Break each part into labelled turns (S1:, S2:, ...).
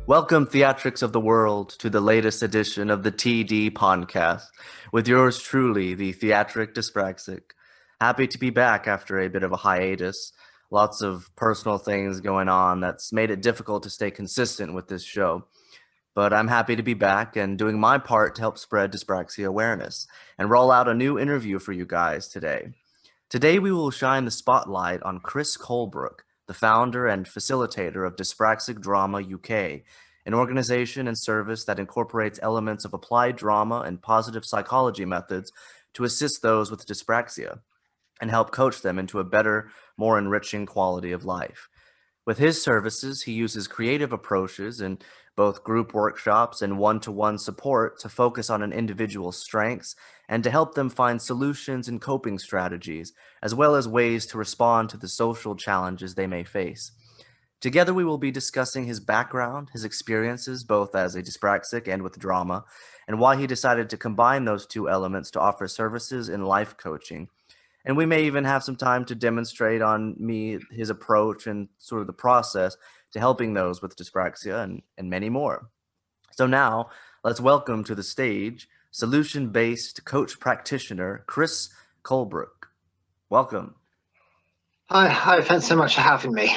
S1: Welcome, theatrics of the world, to the latest edition of the TD Pondcast, with yours truly, the Theatric Dyspraxic. Happy to be back after a bit of a hiatus. Lots of personal things going on that's made it difficult to stay consistent with this show. But I'm happy to be back and doing my part to help spread dyspraxia awareness and roll out a new interview for you guys today. Today we will shine the spotlight on Chris Colebrook, the founder and facilitator of Dyspraxic Drama UK, an organization and service that incorporates elements of applied drama and positive psychology methods to assist those with dyspraxia and help coach them into a better, more enriching quality of life. With his services, he uses creative approaches in both group workshops and one-to-one support to focus on an individual's strengths and to help them find solutions and coping strategies, as well as ways to respond to the social challenges they may face. Together, we will be discussing his background, his experiences, both as a dyspraxic and with drama, and why he decided to combine those two elements to offer services in life coaching. And we may even have some time to demonstrate on his approach and sort of the process to helping those with dyspraxia and many more. So now, let's welcome to the stage solution-based coach practitioner, Chris Colebrook. Welcome.
S2: Hi, thanks so much for having me.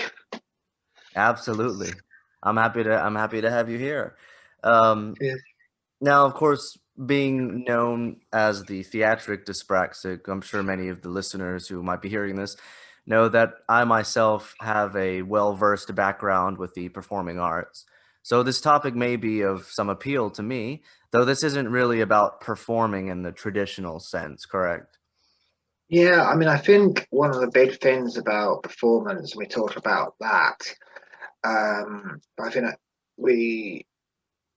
S1: Absolutely. I'm happy to have you here. Now, of course, being known as the Theatric Dyspraxic, I'm sure many of the listeners who might be hearing this know that I myself have a well-versed background with the performing arts. So this topic may be of some appeal to me, though this isn't really about performing in the traditional sense, correct?
S2: Yeah, I mean, I think one of the big things about performance, we talked about that. I think that a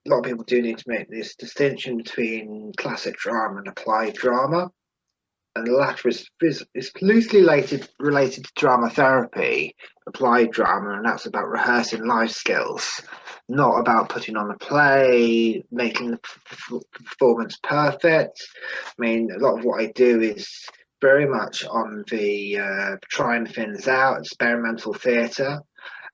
S2: lot of people do need to make this distinction between classic drama and applied drama. And the latter is loosely related to drama therapy, applied drama, and that's about rehearsing life skills, not about putting on a play, making the performance perfect. I mean, a lot of what I do is very much on the trying things out, experimental theatre.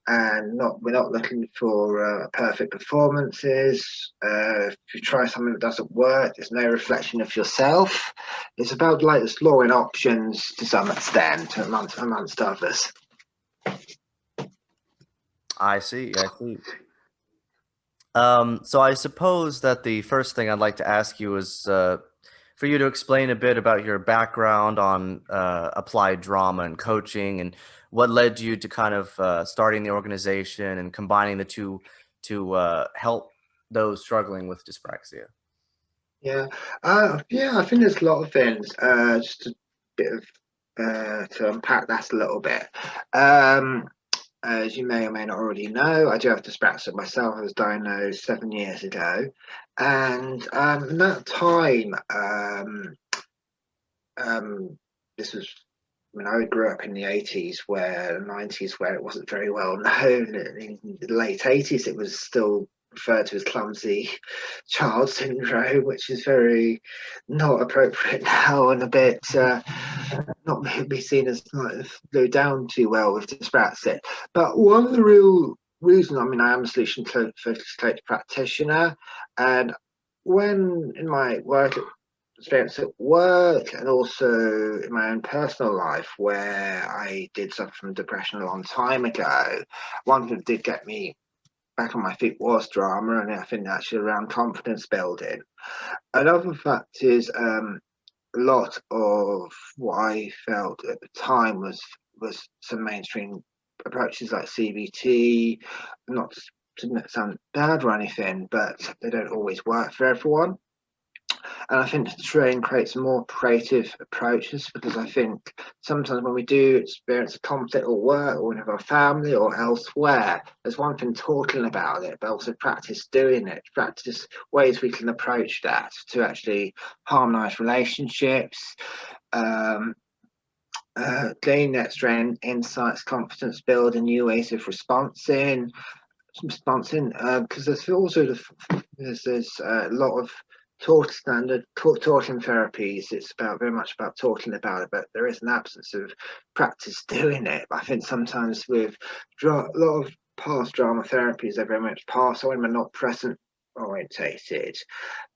S2: And we're not looking for perfect performances. If you try something that doesn't work, there's no reflection of yourself. It's about like exploring options to some extent, amongst others.
S1: I see. So I suppose that the first thing I'd like to ask you is for you to explain a bit about your background on applied drama and coaching and what led you to kind of starting the organization and combining the two to help those struggling with dyspraxia.
S2: Yeah, I think there's a lot of things. Just a bit of to unpack that a little bit. As you may or may not already know, I do have dyspraxia myself. I was diagnosed 7 years ago, and in that time, this was when I grew up in the 80s, where the 90s, where it wasn't very well known. In the late 80s, it was still referred to as clumsy child syndrome, which is very not appropriate now and a bit not maybe seen as not go down too well with dyspraxia. But one of the real reasons, I mean, I am a solution facilitator practitioner, and when in my work experience at work and also in my own personal life, where I did suffer from depression a long time ago, one thing that did get me back on my feet was drama, and I think actually around confidence building. Another fact is a lot of what I felt at the time was some mainstream approaches like CBT, not to sound bad or anything, but they don't always work for everyone. And I think the train creates more creative approaches, because I think sometimes when we do experience a conflict or work or with our family or elsewhere, there's one thing talking about it, but also practice doing it, practice ways we can approach that to actually harmonize relationships, gain that strength, insights, confidence building, new ways of responding, because there's also there's a lot of standard talking therapies. It's very much about talking about it, but there is an absence of practice doing it. I think sometimes with a lot of past drama therapies, they're very much past or not present orientated.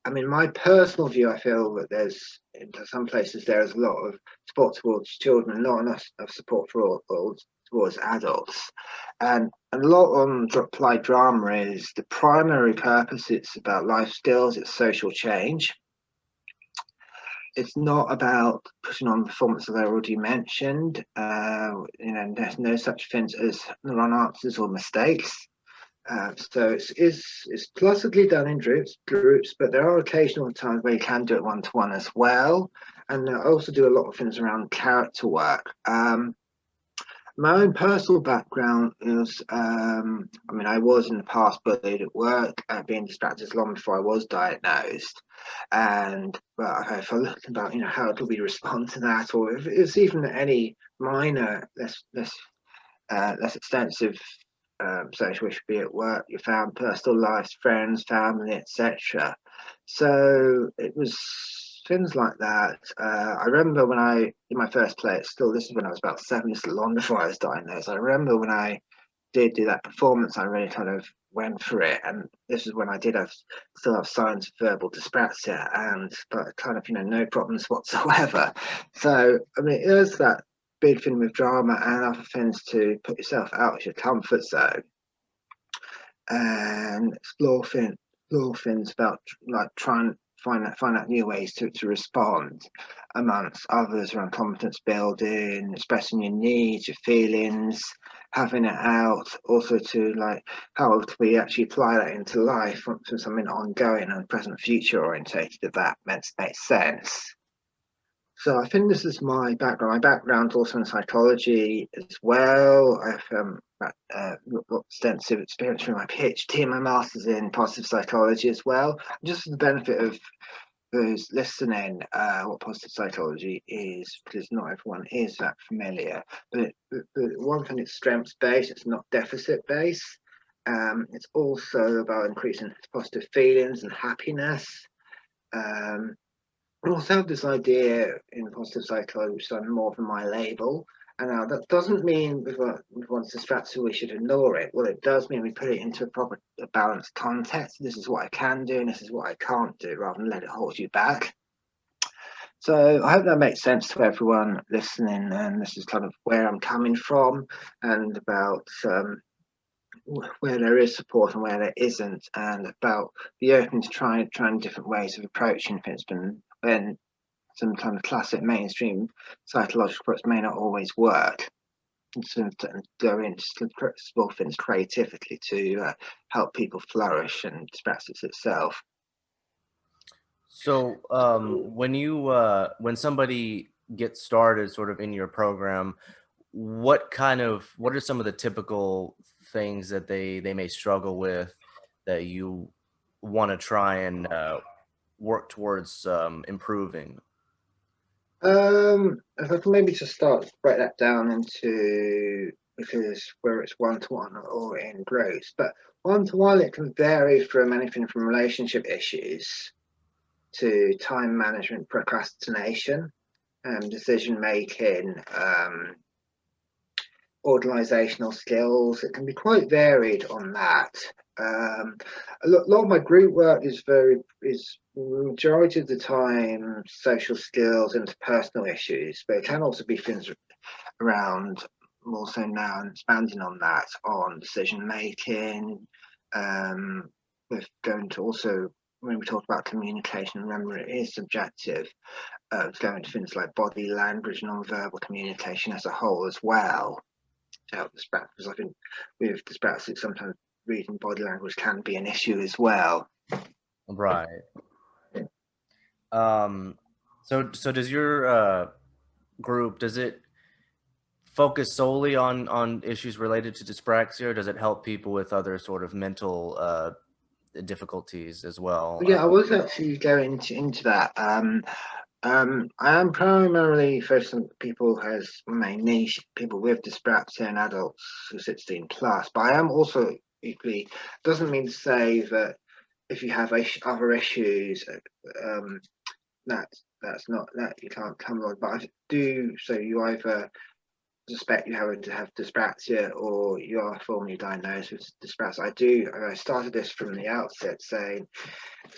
S2: I mean, my personal view, I feel that there's, in some places, there's a lot of support towards children, not enough of support for all towards adults. And a lot on applied drama is the primary purpose. It's about life skills, it's social change. It's not about putting on performance, as I already mentioned. There's no such things as wrong answers or mistakes. So it's classically done in groups, but there are occasional times where you can do it one-to-one as well. And I also do a lot of things around character work. My own personal background is, I was in the past bullied at work, being dyspraxic long before I was diagnosed. And if I look about, how do we respond to that, or if it's even any minor, less extensive social issue, be at work, you found personal lives, friends, family, etc. So it was things like that. I remember when in my first play, this is when I was about 7, this is long before I was diagnosed. I remember when I did do that performance, I really kind of went for it. And this is when I still have signs of verbal dyspraxia, but kind of, no problems whatsoever. So, there's that big thing with drama and other things to put yourself out of your comfort zone and explore things about like trying find out new ways to respond, amongst others, around competence building, expressing your needs, your feelings, having it out. Also to like how do we actually apply that into life from something ongoing and present future orientated, if that makes sense. So I think this is my background. My background's also in psychology as well. I've got extensive experience through my PhD and my master's in positive psychology as well. Just for the benefit of those listening, what positive psychology is, because not everyone is that familiar. But one thing, it's strengths-based, it's not deficit-based. It's also about increasing positive feelings and happiness. I also have this idea in positive psychology, which is more than my label. And now that doesn't mean with one's dyspraxia we should ignore it. Well, it does mean we put it into a balanced context. This is what I can do, and this is what I can't do, rather than let it hold you back. So I hope that makes sense to everyone listening. And this is kind of where I'm coming from, and about where there is support and where there isn't, and about be open to trying different ways of approaching things when some kind of classic mainstream psychological approach may not always work. And go into small things creatively to help people flourish and dyspraxis itself.
S1: So when somebody gets started sort of in your program, what are some of the typical things that they may struggle with that you want to try and work towards improving?
S2: If I can maybe just break that down into, because where it's one-to-one or in groups, but one-to-one, it can vary from anything from relationship issues to time management, procrastination, decision making, organizational skills. It can be quite varied on that. A lot of my group work is majority of the time social skills, interpersonal issues, but it can also be things around, more so now, and expanding on that, on decision making. We're going to also, when we talk about communication, remember it is subjective. Going to things like body language, non-verbal communication as a whole as well. To help dyspraxic, because I think with dyspraxic sometimes reading body language can be an issue as well.
S1: Right. So does your group, does it focus solely on issues related to dyspraxia, or does it help people with other sort of mental difficulties as well?
S2: Yeah, I was actually going into that. I am primarily focused on people as my niche, people with dyspraxia and adults who are 16 plus, but I am also equally, doesn't mean to say that if you have other issues, that's not, that you can't come on, but I do, so you either suspect you have to have dyspraxia or you are formally diagnosed with dyspraxia. I started this from the outset saying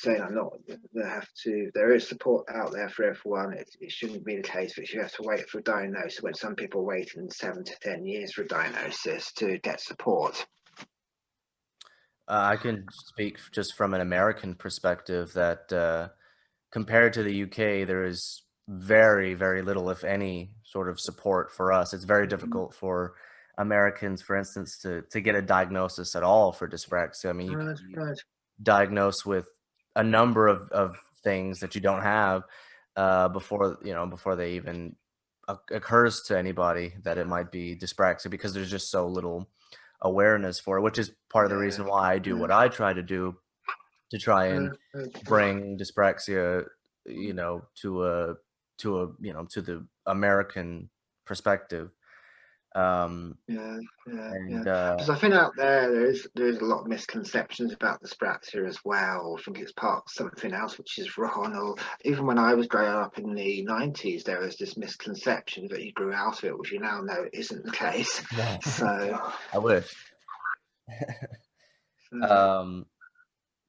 S2: I'm not, there is support out there for everyone. It shouldn't be the case that you have to wait for a diagnosis when some people wait in 7 to 10 years for a diagnosis to get support.
S1: I can speak just from an American perspective that compared to the UK, there is very, very little, if any, sort of support for us. It's very difficult for Americans, for instance, to get a diagnosis at all for dyspraxia. I mean, you can be diagnosed with a number of things that you don't have before they even occurs to anybody that it might be dyspraxia, because there's just so little awareness for it, which is part of the reason why I do what I try to do, to try and bring dyspraxia, to the American perspective.
S2: Because I think out there's a lot of misconceptions about dyspraxia as well. I think it's part of something else which is wrong. Or even when I was growing up in the 90s, there was this misconception that you grew out of it, which you now know isn't the case.
S1: No.
S2: So
S1: I wish.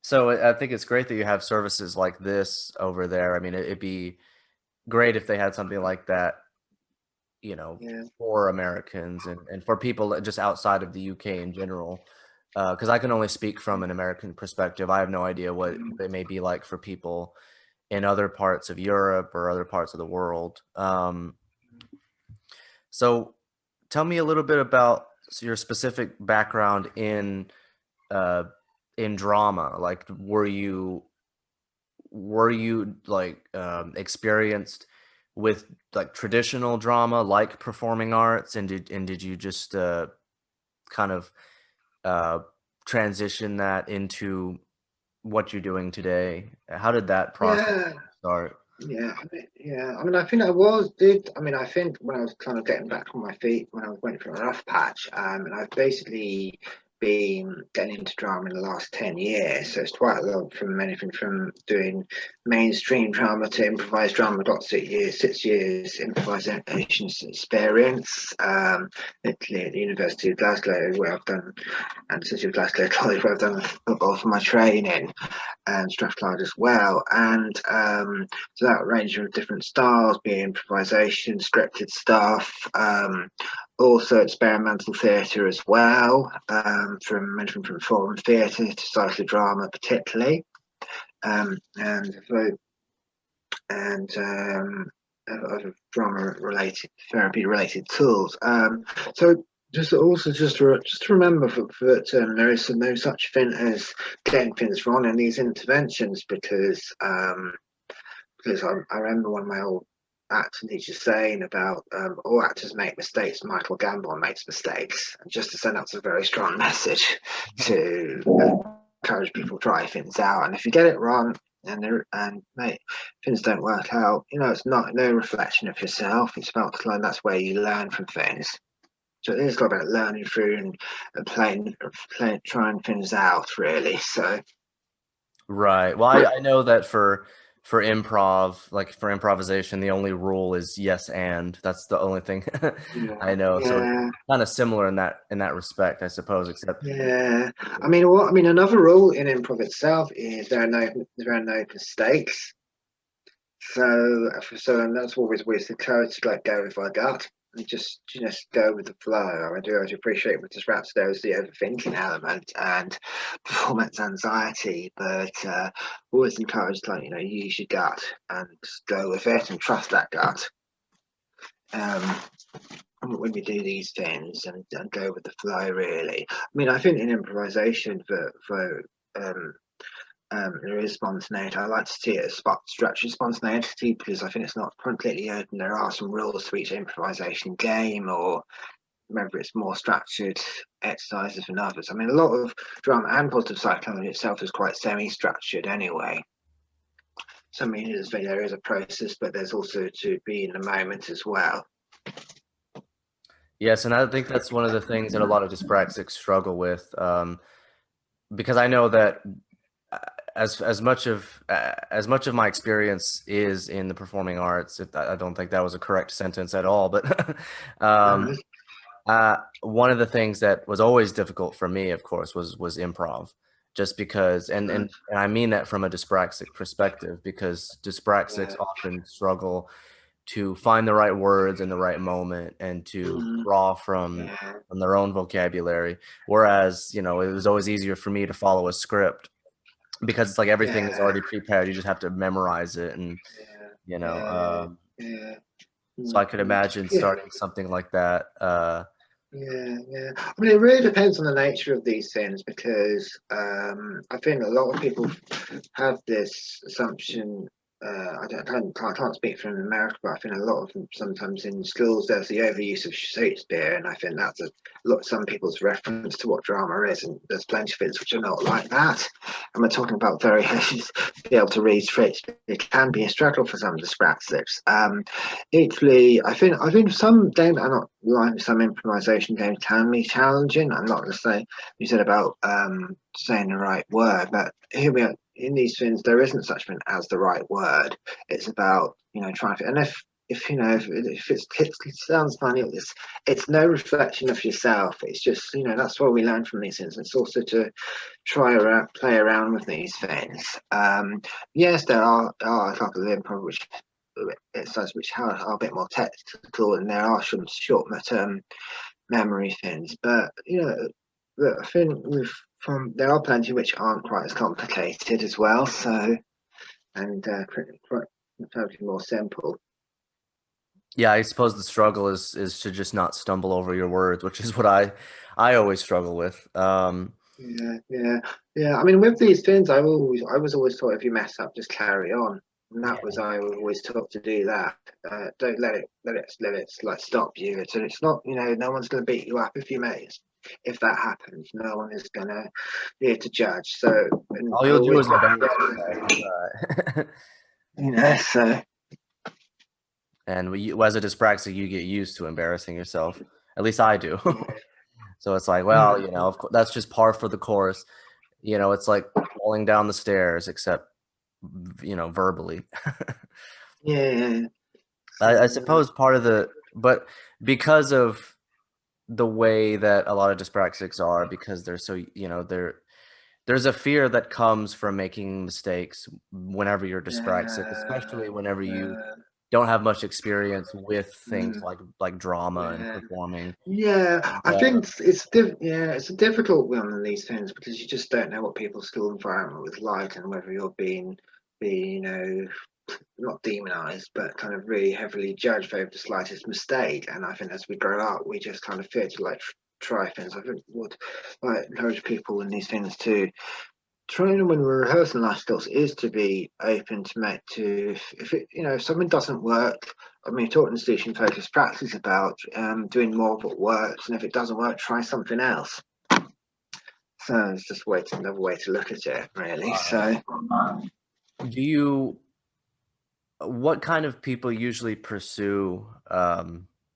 S1: So I think it's great that you have services like this over there. I mean, it'd be great if they had something like that, for Americans and for people just outside of the UK in general. Because I can only speak from an American perspective. I have no idea what it may be like for people in other parts of Europe or other parts of the world. So tell me a little bit about your specific background in drama. Like, were you like experienced with like traditional drama, like performing arts, and did you just kind of transition that into what you're doing today? How did that process start?
S2: I think I think when I was kind of getting back on my feet, when I went through a rough patch, and I've basically been getting into drama in the last 10 years. So it's quite a lot, from anything from doing mainstream drama to improvised drama. I've got 6 years improvisation experience, literally at the University of Glasgow, where I've done, and City of Glasgow College, where I've done football for my training, and Strathclyde as well. And so that range of different styles, being improvisation, scripted stuff, also experimental theatre as well, from foreign theatre to cyclic drama particularly, and other drama related, therapy related tools. So just to remember that there is no such thing as getting things wrong in these interventions, because I remember one of my old acting teachers saying about all actors make mistakes. Michael Gambon makes mistakes, and just to send out a very strong message to encourage people to try things out. And if you get it wrong and things don't work out, it's no reflection of yourself. It's about to learn. That's where you learn from things. So it is about learning through and trying things out, really. So
S1: Right. Well, I know that for improv, like for improvisation, the only rule is yes and. That's the only thing I know. So it's kind of similar in that respect, I suppose. Except
S2: another rule in improv itself is there are no mistakes. So and that's always the courage to let go with our gut and just go with the flow. I do appreciate with Dyspraxia there is the overthinking element and performance anxiety, but always encouraged use your gut and just go with it and trust that gut. When we do these things and go with the flow, really. I think in improvisation for there is spontaneity. I like to see it as structured spontaneity, because I think it's not completely open. There are some rules to each improvisation game, or whether it's more structured exercises than others. A lot of drama and positive psychology itself is quite semi-structured anyway. So there is a process, but there's also to be in the moment as well.
S1: Yes, and I think that's one of the things that a lot of dyspraxics struggle with, because I know that as much of my experience is in the performing arts. I don't think that was a correct sentence at all, but One of the things that was always difficult for me, of course, was improv, just because, and I mean that from a dyspraxic perspective, because dyspraxics
S2: Yeah,
S1: often struggle to find the right words in the right moment and to
S2: mm,
S1: draw
S2: yeah,
S1: from their own vocabulary. Whereas, it was always easier for me to follow a script because it's like everything is
S2: yeah,
S1: already prepared. You just have to memorize it, and
S2: yeah,
S1: you know.
S2: yeah, yeah,
S1: So
S2: mm,
S1: I could
S2: mm,
S1: imagine
S2: yeah.
S1: starting something like that.
S2: Yeah, yeah. I mean, it really depends on the nature of these things because I think a lot of people have this assumption. I can't speak from America, but I think a lot of them sometimes in schools there's the overuse of Shakespeare, and I think that's a lot some people's reference to what drama is, and there's plenty of things which are not like that. And we're talking about very be able to read Shakespeare. It can be a struggle for some dyspraxics. Equally, I think some games are not like some improvisation games can be challenging. I'm not going to say you said about saying the right word, but here we are in these things. There isn't such thing as the right word. It's about trying to, and if if it sounds funny, it's no reflection of yourself. It's just that's what we learn from these things. It's also to play around with these things. Yes, there are types of improv which are a bit more technical, and there are some short-term memory things. But I think there are plenty which aren't quite as complicated as well. So and quite totally more simple.
S1: Yeah, I suppose the struggle is to just not stumble over your words, which is what I always struggle with.
S2: Yeah, yeah, yeah. I mean, with these things, I was always taught if you mess up, just carry on. And that was I was always taught to do that. Don't let it like stop you. It's not no one's going to beat you up if you make if that happens. No one is going to be here to judge. So and
S1: All
S2: I
S1: you'll do
S2: always
S1: is embarrass yourself.
S2: so
S1: And as a dyspraxic, you get used to embarrassing yourself. At least I do. So it's like, well,
S2: mm,
S1: of course, that's just par for the course. It's like falling down the stairs, except verbally.
S2: yeah.
S1: I
S2: So
S1: suppose part of but because of the way that a lot of dyspraxics are, because they're so, there's a fear that comes from making mistakes whenever you're dyspraxic, especially
S2: yeah,
S1: whenever you
S2: yeah.
S1: don't have much experience with things
S2: Mm,
S1: like drama and
S2: yeah.
S1: performing.
S2: Yeah, I think it's a difficult one in these things because you just don't know what people's school environment was like and whether you're being not demonized but kind of really heavily judged over the slightest mistake. And I think as we grow up, we just kind of fear to like try things. I think would like encourage people in these things to training when we're rehearsing life skills is to be open to make to if it if something doesn't work. I mean, taught institution focused practice about doing more of what works, and if it doesn't work, try something else. So it's just another way to look at it, really.
S1: Uh,
S2: So
S1: do you what kind of people usually pursue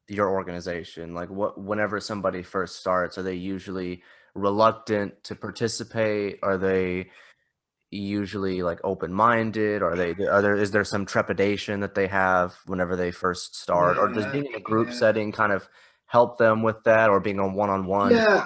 S1: your organization? Like whenever somebody first starts, are they usually reluctant to participate? Are they usually like open-minded? Is there some trepidation that they have whenever they first start? Or does
S2: yeah,
S1: being in a group
S2: yeah.
S1: setting kind of help them with that, or being on one-on-one?
S2: Yeah,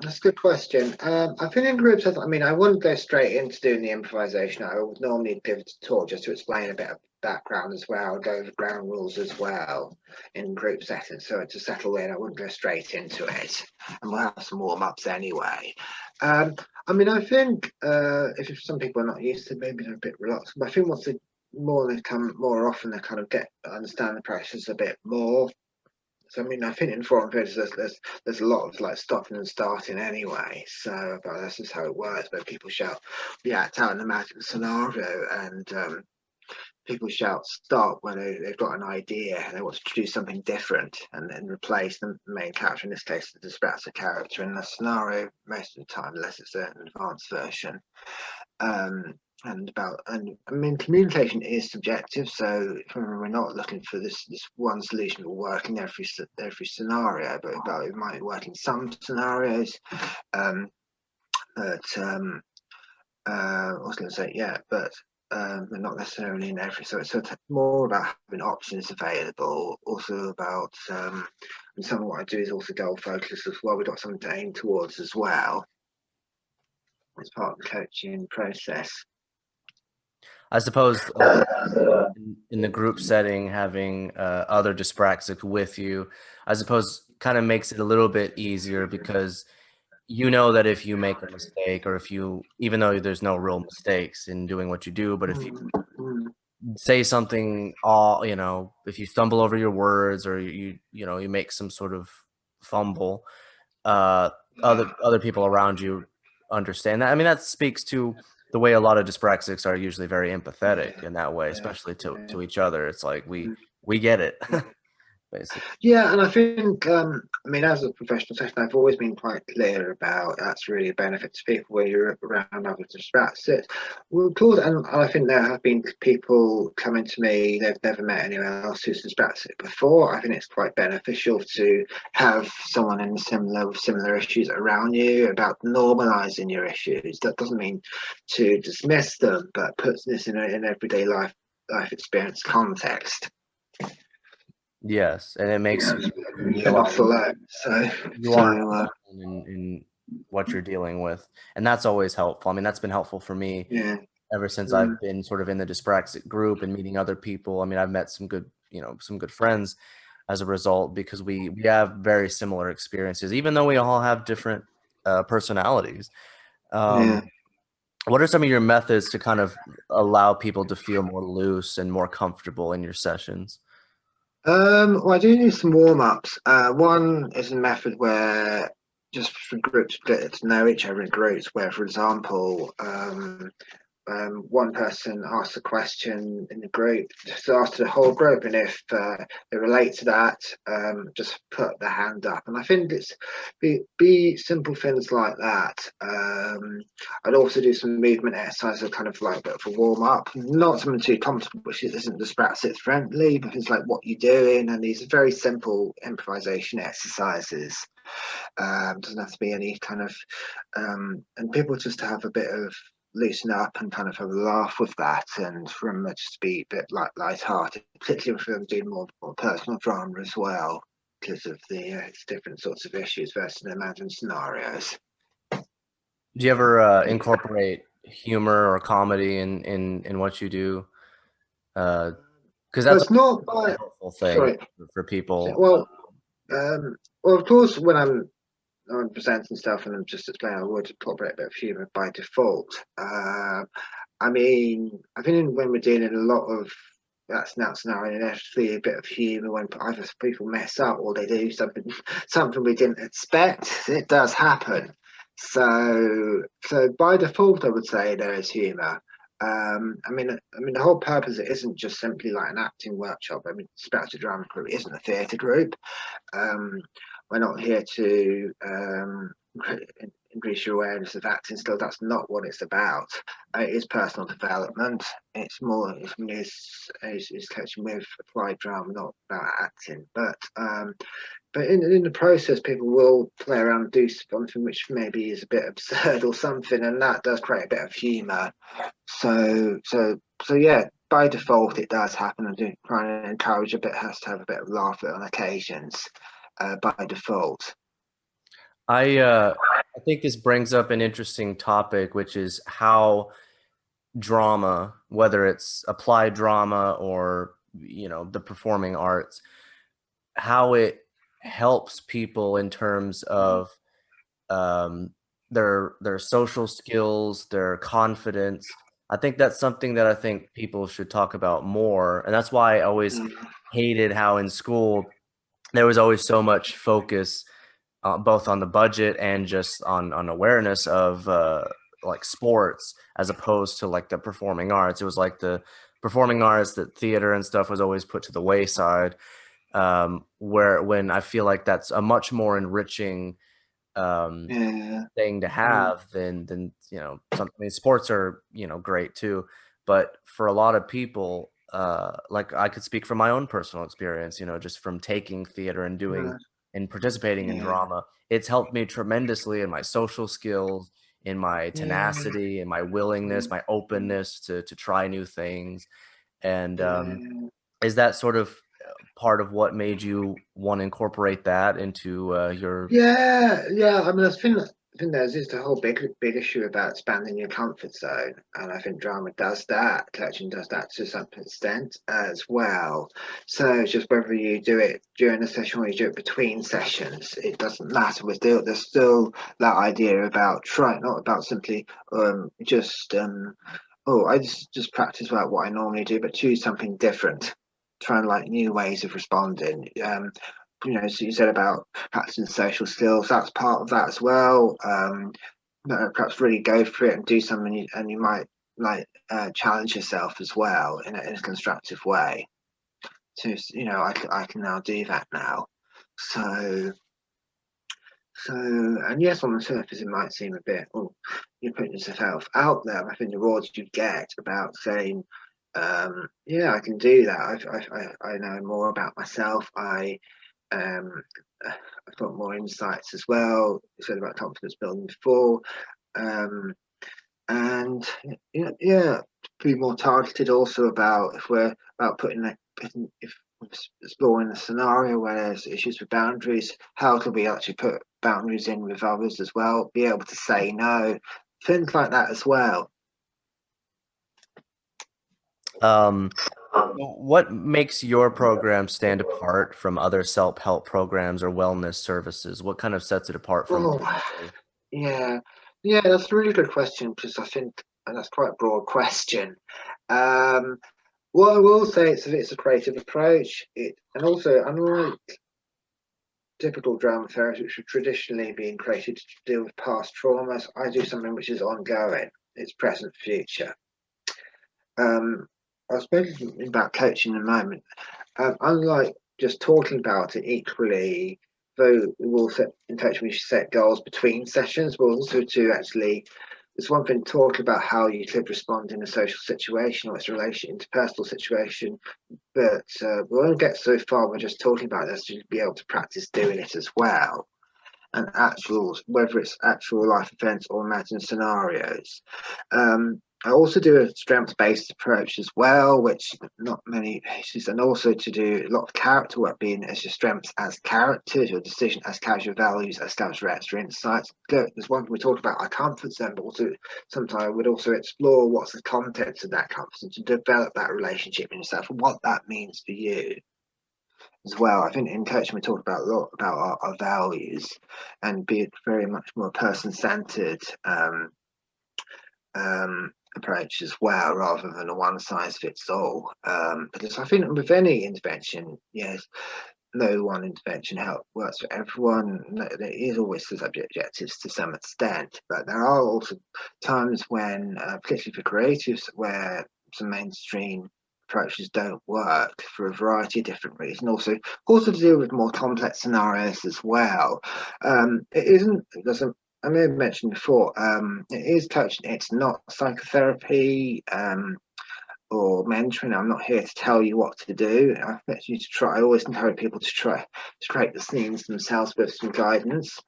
S2: that's a good question. I think in groups, I mean, I wouldn't go straight into doing the improvisation. I would normally pivot to talk just to explain a bit of background as well, go over ground rules as well in group settings. So to settle in, I wouldn't go straight into it. And we'll have some warm-ups anyway. I mean, I think if some people are not used to it, maybe they're a bit reluctant. But I think once they come more often, they kind of understand the process a bit more. So I mean, I think in foreign theatres there's a lot of like stopping and starting anyway. So, but that's just how it works. But people shout, "We act out an imagined scenario," and people shout stop when they've got an idea and they want to do something different, and then replace the main character. In this case, the Dyspraxic character in the scenario most of the time, unless it's an advanced version. Um, and I mean communication is subjective, so we're not looking for this one solution will work in every scenario, but it might work in some scenarios. um but I was going to say, yeah, but but not necessarily in every. So it's more about having options available. Also about and some of what I do is also goal focused as well. We've got something to aim towards as well. It's part of the coaching process.
S1: I suppose in the group setting, having other dyspraxics with you, I suppose kind of makes it a little bit easier because you know that if you make a mistake, or if you, even though there's no real mistakes in doing what you do, but if you say something, all, you know, if you stumble over your words, or you make some sort of fumble, uh, other people around you understand that. I mean, that speaks to the way a lot of dyspraxics are usually very empathetic in that way, especially to each other. It's like we get it, basically.
S2: Yeah, and I think, I mean, as a professional session, I've always been quite clear about that's really a benefit to people when you're around other dyspraxics. Well, of course, and I think there have been people coming to me, they've never met anyone else who's dyspraxic before. I think it's quite beneficial to have someone with similar issues around you, about normalising your issues. That doesn't mean to dismiss them, but puts this in an everyday life experience context.
S1: Yes, and it makes you
S2: Off
S1: realize
S2: the load.
S1: you aren't in what you're dealing with, and that's always helpful. I mean, that's been helpful for me
S2: yeah.
S1: ever since I've been sort of in the dyspraxic group and meeting other people. I mean, I've met some good, some good friends as a result, because we have very similar experiences, even though we all have different personalities.
S2: Yeah.
S1: What are some of your methods to kind of allow people to feel more loose and more comfortable in your sessions?
S2: Well, I do need some warm-ups. One is a method where just for groups to get to know each other in groups, where, for example, one person asks a question in the group, just ask the whole group, and if they relate to that, just put the hand up. And I think it's be simple things like that. I'd also do some movement exercises, kind of like a bit of a warm up, not something too comfortable, which isn't dyspraxic friendly, but it's like what you're doing, and these are very simple improvisation exercises. Doesn't have to be any kind of, and people just have a bit of loosen up and kind of have a laugh with that, and from just be a bit like light-hearted, particularly if I'm doing more personal drama as well, because of the different sorts of issues versus imagined scenarios.
S1: Do you ever incorporate humor or comedy in what you do? Because
S2: Well,
S1: that's
S2: it's not
S1: a
S2: by
S1: helpful thing
S2: sorry.
S1: for people.
S2: Well, well, of course, when I'm presenting stuff and I'm just explaining, I would incorporate a bit of humour by default. I mean, I think when we're dealing a lot of that's now scenario, there's actually a bit of humour when either people mess up or they do something we didn't expect. It does happen. So by default, I would say there is humour. I mean, the whole purpose, it isn't just simply like an acting workshop. I mean, Facilitator Drama Group isn't a theatre group. We're not here to increase your awareness of acting still. That's not what it's about. It is personal development. It's more, it's coaching with applied drama, not about acting. But in the process, people will play around and do something which maybe is a bit absurd or something, and that does create a bit of humour. So yeah, by default, it does happen. I do try and encourage has to have a bit of laughter on occasions, by default.
S1: I think this brings up an interesting topic, which is how drama, whether it's applied drama or the performing arts, how it helps people in terms of their social skills, their confidence. I think that's something that I think people should talk about more, and that's why I always hated how in school there was always so much focus both on the budget and just on awareness of like sports, as opposed to like the performing arts. It was like the performing arts, that theater and stuff was always put to the wayside, when I feel like that's a much more enriching
S2: Yeah.
S1: thing to have than I mean, sports are great too, but for a lot of people, like I could speak from my own personal experience, just from taking theater and doing
S2: Right.
S1: and participating in
S2: Yeah.
S1: drama, it's helped me tremendously in my social skills, in my
S2: Yeah,
S1: tenacity and my willingness, my openness to try new things. And
S2: yeah.
S1: is that sort of part of what made you want to incorporate that into your?
S2: Yeah. I mean, I think there's just a whole big issue about expanding your comfort zone, and I think drama does that. Coaching does that to some extent as well. So it's just whether you do it during a session or you do it between sessions, it doesn't matter. There's still that idea about trying, not about simply just oh, I just practice about what I normally do, but choose something different. Trying like new ways of responding. So you said about practicing social skills, that's part of that as well. Perhaps really go for it and do something, and you might like challenge yourself as well in a constructive way. So I can now do that now. So and yes, on the surface it might seem a bit, oh, you're putting yourself out there. I think the rewards you get about saying, yeah, I can do that. I know more about myself. Um, I've got more insights as well. You said about confidence building before, and yeah, be more targeted. Also about if we're about if we're exploring a scenario where there's issues with boundaries, how can we actually put boundaries in with others as well? Be able to say no, things like that as well.
S1: Um, what makes your program stand apart from other self-help programs or wellness services? What kind of sets it apart from
S2: Oh,
S1: them?
S2: yeah, yeah, that's a really good question because I think that's quite a broad question. Um, What I will say is that it's a creative approach. And also, unlike typical drama therapy, which have traditionally been created to deal with past traumas, I do something which is ongoing. It's present, future. I'll speak about coaching in a moment. Unlike just talking about it equally, though we will set in coaching, we should set goals between sessions, but also to actually it's one thing to talk about how you could respond in a social situation or its relation interpersonal situation, but we won't get so far by just talking about this to be able to practice doing it as well. And whether it's actual life events or imagined scenarios. I also do a strengths-based approach as well, which not many places, and also to do a lot of character work, being as your strengths as characters, your decision as character, your values as character, extra insights. There's one thing we talked about our comfort zone, but also sometimes I would also explore what's the context of that comfort zone to develop that relationship in yourself and what that means for you as well. I think in coaching we talk about a lot about our values and be it very much more person-centered approach as well, rather than a one-size-fits-all. Because I think with any intervention, yes, no one intervention works for everyone. No, there is always objectives to some extent, but there are also times when, particularly for creatives, where some mainstream approaches don't work for a variety of different reasons. Also to deal with more complex scenarios as well. It doesn't. I may have mentioned before. It is coaching. It's not psychotherapy. Or mentoring. I'm not here to tell you what to do. I expect you to try. I always encourage people to try to create the scenes themselves with some guidance.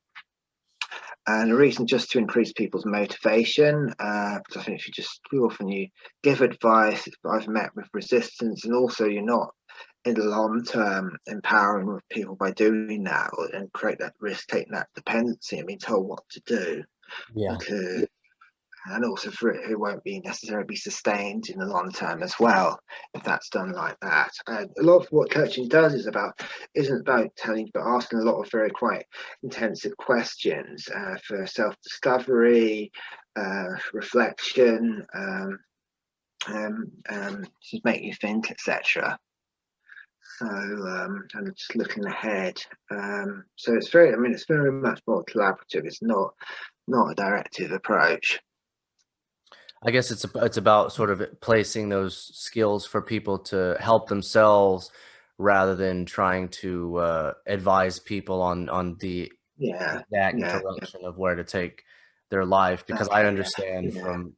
S2: And the reason just to increase people's motivation, because I think if you just too often you give advice, I've met with resistance, and also you're not in the long term empowering with people by doing that and create that risk, taking that dependency and being told what to do.
S1: Yeah.
S2: Because and also for it won't be necessarily be sustained in the long term as well if that's done like that. A lot of what coaching does isn't about telling, but asking a lot of very quite intensive questions for self-discovery, reflection, to make you think, etc. So and just looking ahead. So it's very much more collaborative. It's not a directive approach.
S1: I guess it's about sort of placing those skills for people to help themselves rather than trying to advise people on the
S2: Yeah,
S1: exact
S2: yeah,
S1: direction of where to take their life. Because I
S2: exactly.
S1: understand
S2: Yeah.
S1: from,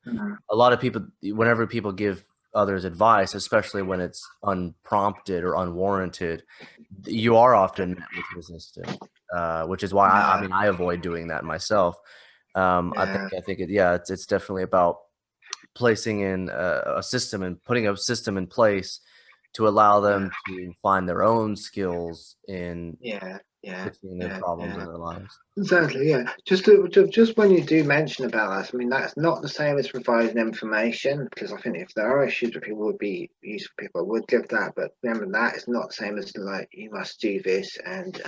S2: Mhm.
S1: a lot of people, whenever people give others advice, especially when it's unprompted or unwarranted, you are often met with resistance, which is why I
S2: Yeah.
S1: mean, I avoid doing that myself.
S2: Yeah.
S1: I think it's definitely about placing in a system and putting a system in place to allow
S2: Yeah.
S1: them to find their own skills in
S2: Yeah. Yeah.
S1: fixing the
S2: Yeah.
S1: problems in
S2: Yeah.
S1: their lives.
S2: Exactly, yeah. Just when you do mention about that, I mean that's not the same as providing information, because I think if there are issues where people would be useful people, I would give that. But remember that it's not the same as like you must do this, and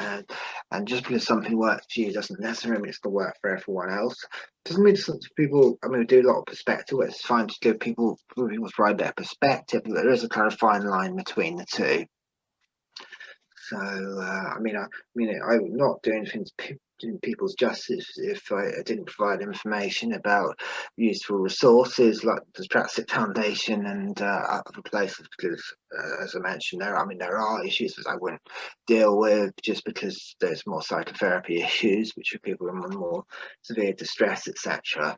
S2: just because something works for you doesn't necessarily mean it's going to work for everyone else. Doesn't mean some people. I mean, we do a lot of perspective. It's fine to give people provide their perspective, but there is a kind of fine line between the two. So, I'm not doing things doing people's justice if I didn't provide information about useful resources like the Dyspraxic Foundation and other places. Because, as I mentioned, there are issues that I wouldn't deal with just because there's more psychotherapy issues, which are people in more severe distress, etc.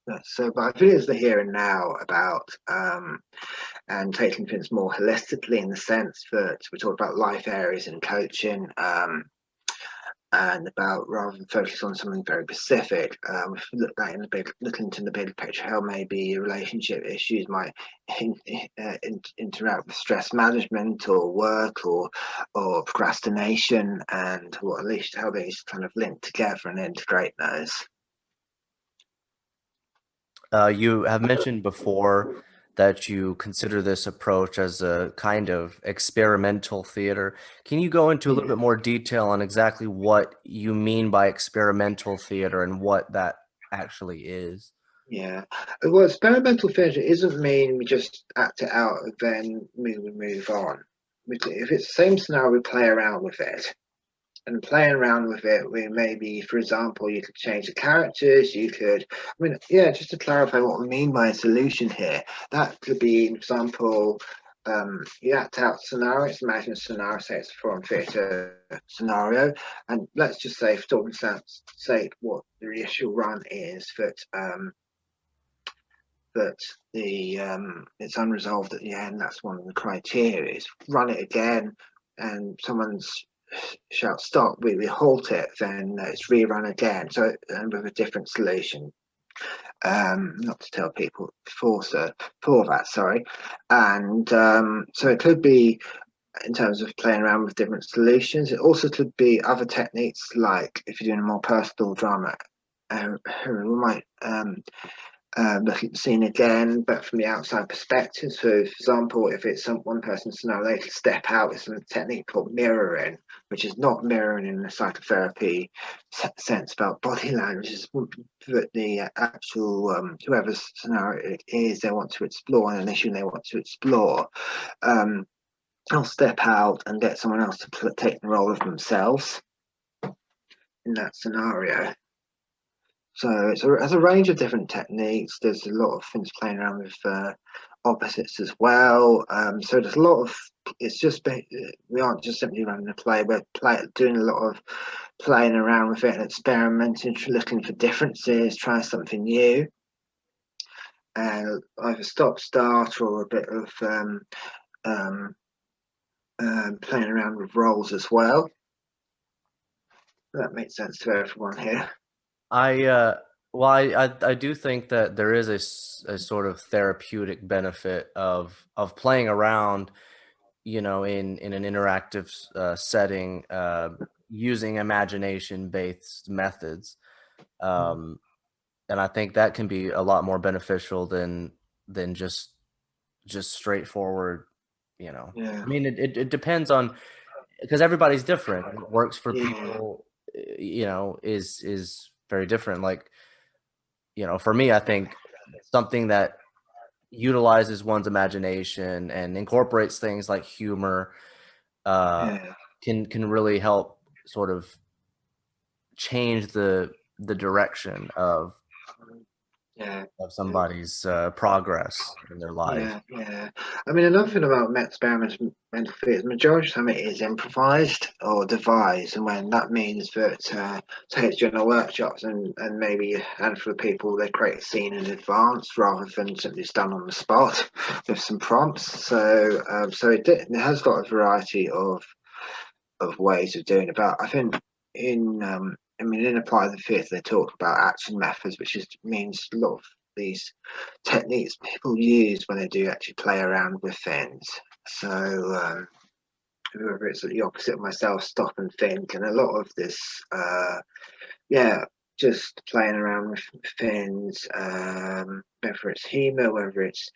S2: But I think it's the here and now about and taking things more holistically in the sense that we talk about life areas in coaching, and about rather than focus on something very specific, if we look into the big picture, how maybe relationship issues might interact with stress management or work or procrastination, and what at least how these kind of link together and integrate those.
S1: You have mentioned before that you consider this approach as a kind of experimental theater. Can you go into a little
S2: Yeah.
S1: bit more detail on exactly what you mean by experimental theater and what that actually is?
S2: Yeah. Well, experimental theatre isn't mean we just act it out and then move on. If it's the same scenario, we play around with it. And playing around with it, we maybe, for example, you could change the characters, just to clarify what we mean by a solution here, that could be, for example, you act out scenarios, imagine a scenario, say it's a foreign theatre scenario, and let's just say, for talking sake, what the initial run is that it's unresolved at the end. That's one of the criteria. Is run it again, and someone's shout stop. We halt it, then it's rerun again. So and with a different solution. Not to tell people for that. Sorry, and so it could be in terms of playing around with different solutions. It also could be other techniques, like if you're doing a more personal drama, we might look at the scene again, but from the outside perspective. So, for example, if it's one person's scenario, they can step out with some technique called mirroring, which is not mirroring in the psychotherapy sense about body language. It's that the actual whoever's scenario it is, they want to explore an issue they want to explore. I'll step out and get someone else to take the role of themselves in that scenario. So it has a range of different techniques. There's a lot of things playing around with opposites as well. So there's a lot of. It's just we aren't just simply running a play. We're doing a lot of playing around with it and experimenting, looking for differences, trying something new, and either stop start or a bit of playing around with roles as well. That makes sense to everyone here.
S1: I do think that there is a sort of therapeutic benefit of playing around, in an interactive setting, using imagination-based methods. Um, and I think that can be a lot more beneficial than just straightforward,
S2: Yeah.
S1: I mean, it depends on, because everybody's different. What works for
S2: Yeah.
S1: people, is very different. Like, for me, I think something that utilizes one's imagination and incorporates things like humor uh,
S2: Yeah.
S1: can really help sort of change the direction
S2: Yeah.
S1: of somebody's progress in their life.
S2: Yeah. I mean, another thing about experimental theatre, majority of the time it is improvised or devised, and when that means that, say it's during a workshops and maybe a handful of people they create a scene in advance rather than simply it's done on the spot with some prompts. So it has got a variety of ways of doing it. But I think in I mean, in Apply the Theatre, they talk about action methods, which means a lot of these techniques people use when they do actually play around with things. So whether it's the opposite of myself, stop and think, and a lot of this, just playing around with things, whether it's humour, whether it's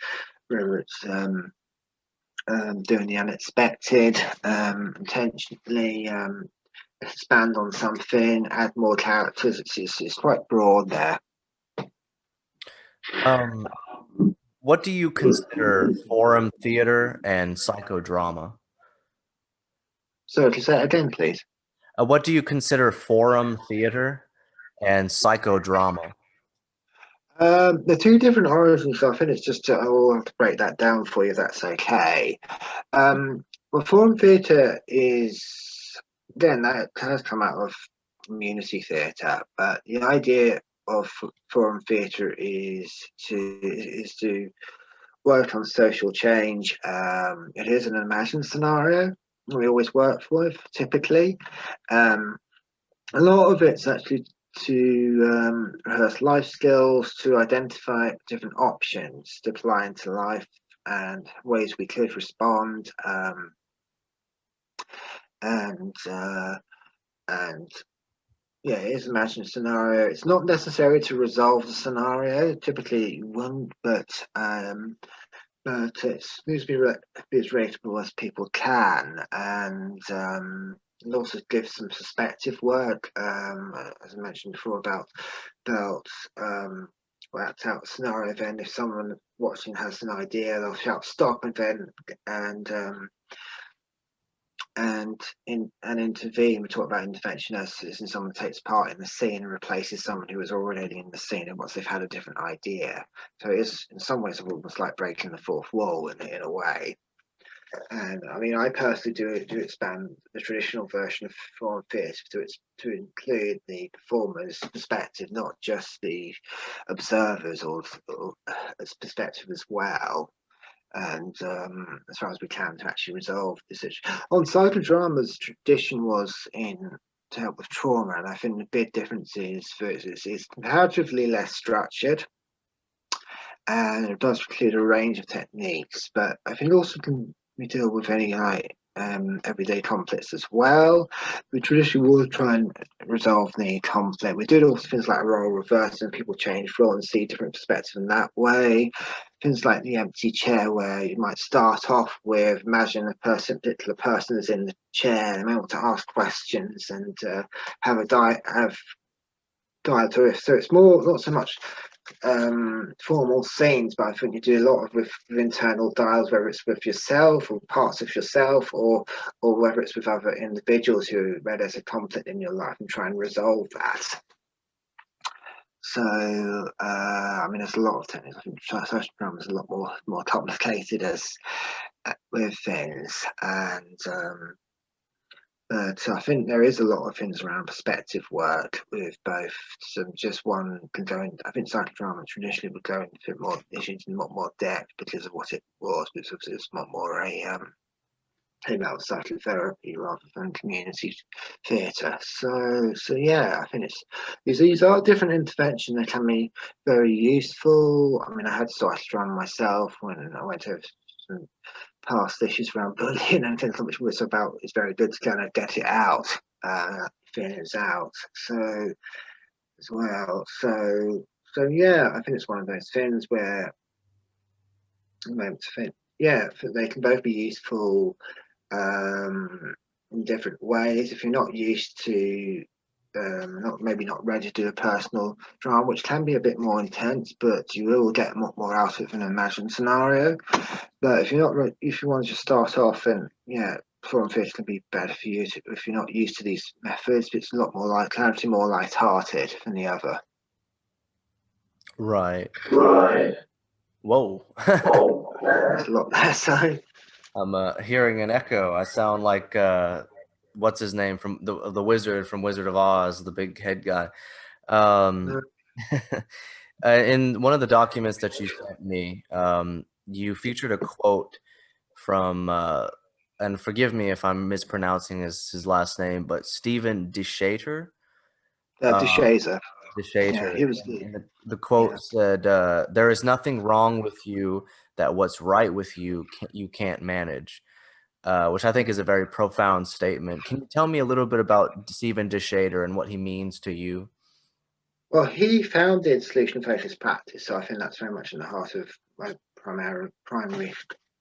S2: doing the unexpected, intentionally expand on something, add more characters. It's quite broad there.
S1: What do you consider forum theater and psychodrama?
S2: So, to say it again, please.
S1: What do you consider forum theater and psychodrama?
S2: The two different origins, I think it's just I'll have to break that down for you if that's okay. Well, forum theatre is, again, that has come out of community theatre, but the idea of forum theatre is to work on social change. It is an imagined scenario we always work with, typically. A lot of it's actually to rehearse life skills, to identify different options to apply into life and ways we could respond, and yeah, it is an imagined scenario. It's not necessary to resolve the scenario. Typically, you won't, but it needs to be as relatable as people can, and it also gives some perspective work, as I mentioned before, about act out scenario. Then, if someone watching has an idea, they'll shout stop, and then and intervene. We talk about intervention as in someone takes part in the scene and replaces someone who was already in the scene and once they've had a different idea. So it is in some ways almost like breaking the fourth wall in a way. And I mean, I personally do expand the traditional version of forum theatre to include the performer's perspective, not just the observers or perspective as well. And as far as we can to actually resolve this issue. On psychodrama's tradition was to help with trauma, and I think the big difference is it's comparatively less structured, and it does include a range of techniques, but I think also we deal with any everyday conflicts as well. We traditionally will try and resolve the conflict. We do also things like role reversal, and people change role and see different perspectives in that way. Things like the empty chair, where you might start off with imagine a particular person is in the chair and able to ask questions and have dialogue. So it's more not so much formal scenes, but I think you do a lot with internal dialogues, whether it's with yourself or parts of yourself, or whether it's with other individuals where there's a conflict in your life and try and resolve that. So I mean, there's a lot of techniques. I think social drama is a lot more complicated with things, and but I think there is a lot of things around perspective work with both. Just one can go in. I think psychodrama traditionally would go into more issues in a lot more depth because of what it was, because it's a lot more about psychotherapy rather than community theatre. So yeah, I think these are different interventions. They can be very useful. I mean, I had psychodrama myself when I went to some past issues around bullying and things which was about. It's very good to kind of get it out, feelings out. So as well. So yeah, I think it's one of those things where they can both be useful in different ways. If you're not used to not ready to do a personal drama, which can be a bit more intense, but you will get more out of an imagined scenario. But if you're not if you want to just start off, and forum theatre can be better for you if you're not used to these methods. It's a lot more more light-hearted than the other.
S1: Right. Whoa.
S2: There's a lot there, so
S1: I'm hearing an echo. I sound like what's his name from the wizard from Wizard of Oz, the big head guy. In one of the documents that you sent me, you featured a quote from, and forgive me if I'm mispronouncing his last name, but Stephen Dyspraxic. uh,
S2: Dyspraxia.
S1: the
S2: Yeah,
S1: Shater,
S2: he was
S1: and the
S2: yeah.
S1: quote said, "There is nothing wrong with you that what's right with you you can't manage," which I think is a very profound statement. Can you tell me a little bit about Stephen DeShader and what he means to you?
S2: Well, he founded solution focused practice, so I think that's very much in the heart of my primary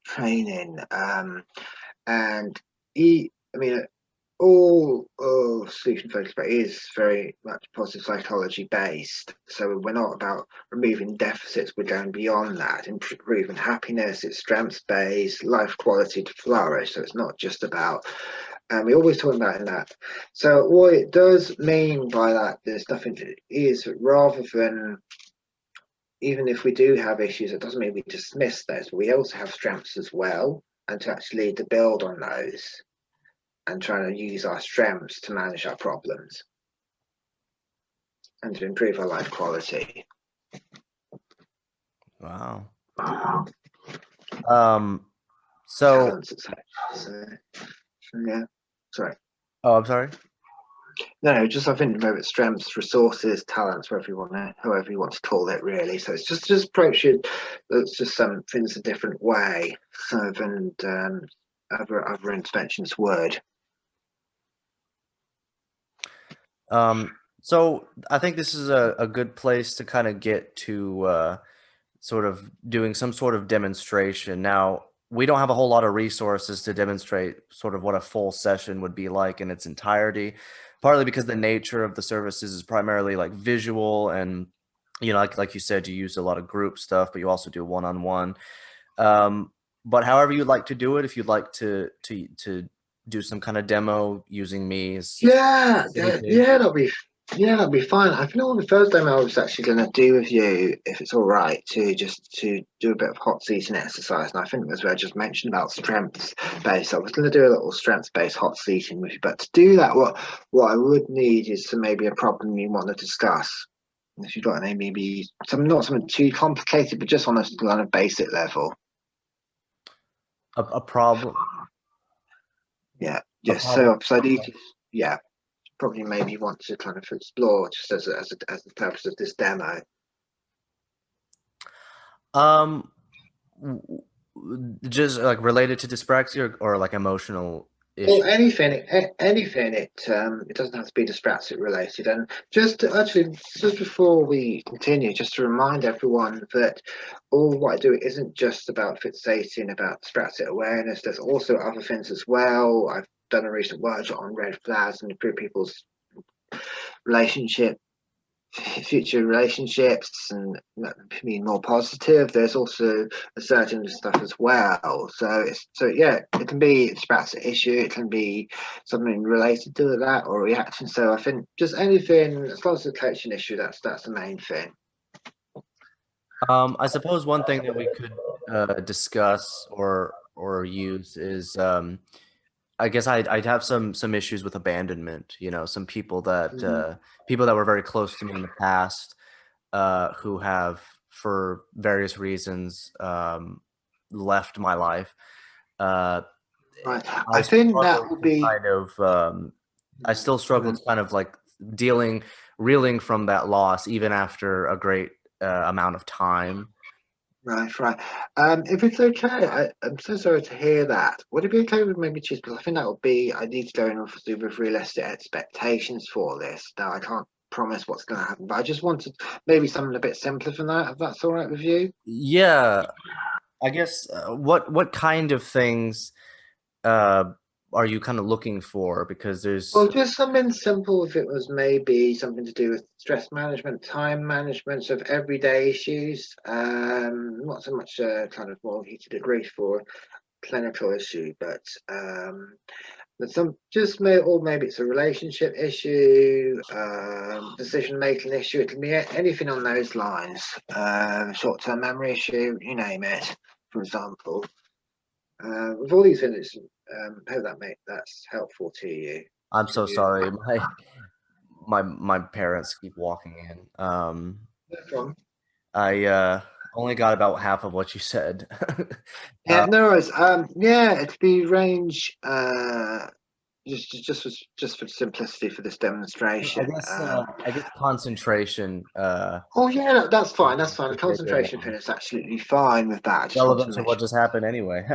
S2: training. And I mean, all of solution focused is very much positive psychology based. So we're not about removing deficits, we're going beyond that, improving happiness, it's strengths based, life quality to flourish. So it's not just about, and we always talk about in that. So what it does mean by that, there's nothing to, is rather than, even if we do have issues, it doesn't mean we dismiss those, but we also have strengths as well, and to actually to build on those and trying to use our strengths to manage our problems and to improve our life quality.
S1: Wow.
S2: Wow.
S1: So,
S2: Talents, so, yeah. Sorry.
S1: oh, I'm sorry.
S2: No, just I think about strengths, resources, talents, however you want to call it, really. So it's just approach it. It's just some things a different way, so than other interventions would.
S1: So I think this is a good place to kind of get to sort of doing some sort of demonstration. Now, we don't have a whole lot of resources to demonstrate sort of what a full session would be like in its entirety, partly because the nature of the services is primarily like visual and like you said, you use a lot of group stuff, but you also do one-on-one. Um, but however you'd like to do it, if you'd like to do some kind of demo using me as
S2: Yeah, that'll be fine. I think on the first demo I was actually going to do with you, if it's all right, to do a bit of hot seating exercise. And I think that's where I just mentioned about strengths based. I was going to do a little strengths based hot seating with you, but to do that, what I would need is some maybe a problem you want to discuss. If you've got any, maybe some not something too complicated, but just on a kind of basic level.
S1: a problem.
S2: Yeah,
S1: A
S2: just
S1: problem.
S2: so I need to, yeah, probably maybe want to kind of explore just as the purpose of this demo.
S1: Um, just like related to dyspraxia or like emotional
S2: Or
S1: issue.
S2: anything. It doesn't have to be dyspraxic related. And just before we continue, just to remind everyone that all what I do isn't just about fixating, about dyspraxic awareness. There's also other things as well. I've done a recent workshop on red flags and improve people's relationship future relationships and being more positive. There's also a certain stuff as well. Yeah, it can be a dyspraxic issue, it can be something related to that or reaction. So I think just anything as long as it's a coaching issue, that's the main thing.
S1: I suppose one thing that we could discuss or use is I guess I'd have some issues with abandonment. You know, some people that were very close to me in the past who have, for various reasons, left my life. Uh,
S2: Right.
S1: I
S2: I think
S1: struggle
S2: that will
S1: to
S2: be
S1: kind of, I still struggle to kind of like reeling from that loss, even after a great amount of time.
S2: right. If it's okay, I'm so sorry to hear that. Would it be okay with maybe choose? Because I think that would be. I need to go in with realistic expectations for this. Now I can't promise what's going to happen, but I just wanted maybe something a bit simpler than that. If that's all right with you.
S1: Yeah, I guess what kind of things uh, are you kind of looking for? Because
S2: Well,
S1: there's
S2: just something simple. If it was maybe something to do with stress management, time management of everyday issues. Not so much kind of more heated grief for clinical issue, but some just or maybe it's a relationship issue, decision making issue. It can be anything on those lines. Short term memory issue, you name it. For example, with all these things, hope that's helpful to you.
S1: I'm
S2: Have
S1: so
S2: you?
S1: sorry. My parents keep walking in.
S2: No problem.
S1: I only got about half of what you said.
S2: Yeah, no worries. Yeah, it'd be range. just for simplicity for this demonstration.
S1: I guess concentration.
S2: Oh yeah, that's fine. That's fine. The
S1: Would be a good
S2: concentration
S1: one.
S2: thing is absolutely fine with that. I just want to
S1: Relevant to
S2: make
S1: what
S2: sure.
S1: just happened anyway.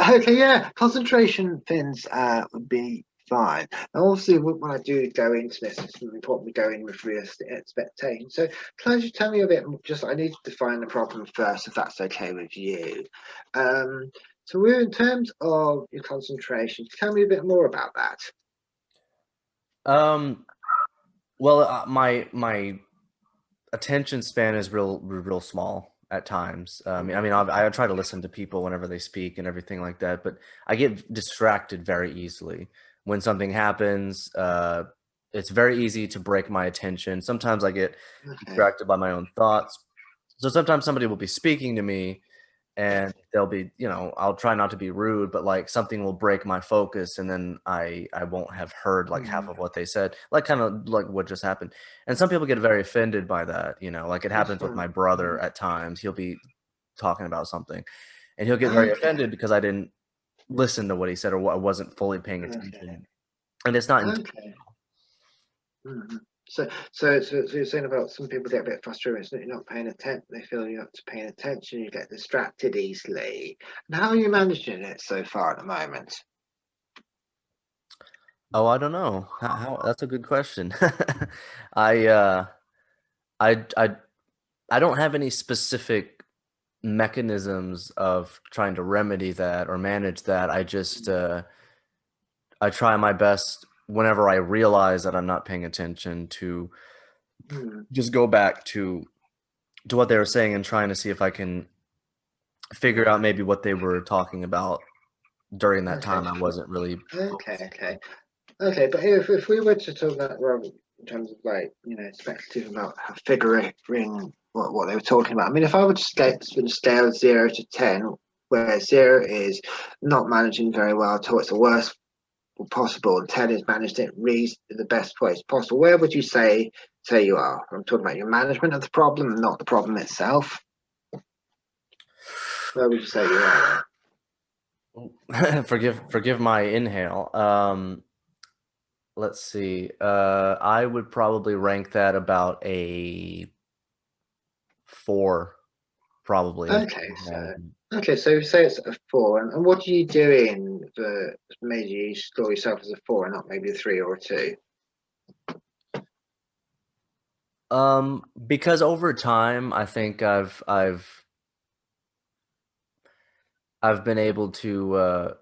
S2: Okay, yeah, concentration things would be fine. And obviously, when I do go into this, it's important we go in with realistic expectations. So, can I just tell me a bit? Just I need to define the problem first, if that's okay with you. Um, so, we're in terms of your concentration. Tell me a bit more about that.
S1: um, well, my attention span is real small at times. I try to listen to people whenever they speak and everything like that, but I get distracted very easily when something happens. It's very easy to break my attention. Sometimes I get
S2: Okay.
S1: distracted by my own thoughts. So sometimes somebody will be speaking to me and they'll be, I'll try not to be rude, but like something will break my focus and then I won't have heard like half
S2: Hmm.
S1: of what they said, like kind of like what just happened. And some people get very offended by that, like it
S2: That's
S1: happens with
S2: fine.
S1: my brother at times. He'll be talking about something and he'll get very
S2: Okay.
S1: offended because I didn't listen to what he said or I wasn't fully paying
S2: Okay.
S1: attention. And it's not
S2: Okay. Mhm. So you're saying about some people get a bit frustrated, so you're not paying attention. They feel you're not paying attention. You get distracted easily. And how are you managing it so far at the moment?
S1: Oh, I don't know. That's a good question. I uh I I I don't have any specific mechanisms of trying to remedy that or manage that. I try my best whenever I realize that I'm not paying attention to
S2: Hmm.
S1: just go back to what they were saying and trying to see if I can figure out maybe what they were talking about during that
S2: Okay.
S1: time I wasn't really
S2: Okay.
S1: focused.
S2: Okay. Okay. But if we were to talk about well, in terms of like speculative about figuring what they were talking about. I mean, if I were to scale of 0 to 10, where 0 is not managing very well at all, it's the worst possible, and 10 is managed it the best ways possible. Where would you say you are? I'm talking about your management of the problem, not the problem itself. Where would you say you are
S1: Forgive my inhale. Let's see. I would probably rank that about a 4, probably.
S2: there? Okay, so say it's a 4, and what are you doing that made you score yourself as a 4 and not maybe a 3 or a 2?
S1: Because over time, I think I've been able to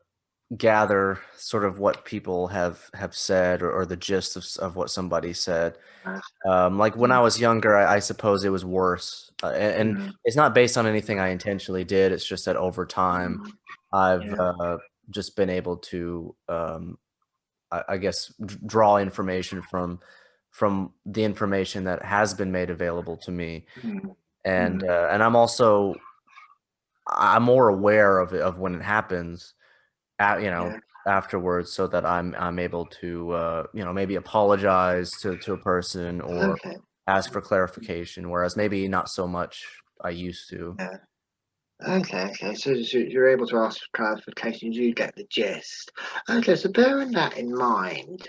S1: gather sort of what people have said or the gist of what somebody said.
S2: Uh,
S1: Like when I was younger, I suppose it was worse, and
S2: mm,
S1: it's not based on anything I intentionally did. It's just that over time,
S2: mm,
S1: I've
S2: yeah.
S1: just been able to, I guess, draw information from the information that has been made available to me,
S2: Mm,
S1: and
S2: mm,
S1: I'm more aware of when it happens,
S2: yeah.
S1: afterwards, so that I'm able to maybe apologize to a person or
S2: Okay.
S1: ask for clarification, whereas maybe not so much I used to.
S2: Yeah. Okay. So you're able to ask for clarification. You get the gist. Okay. So bearing that in mind,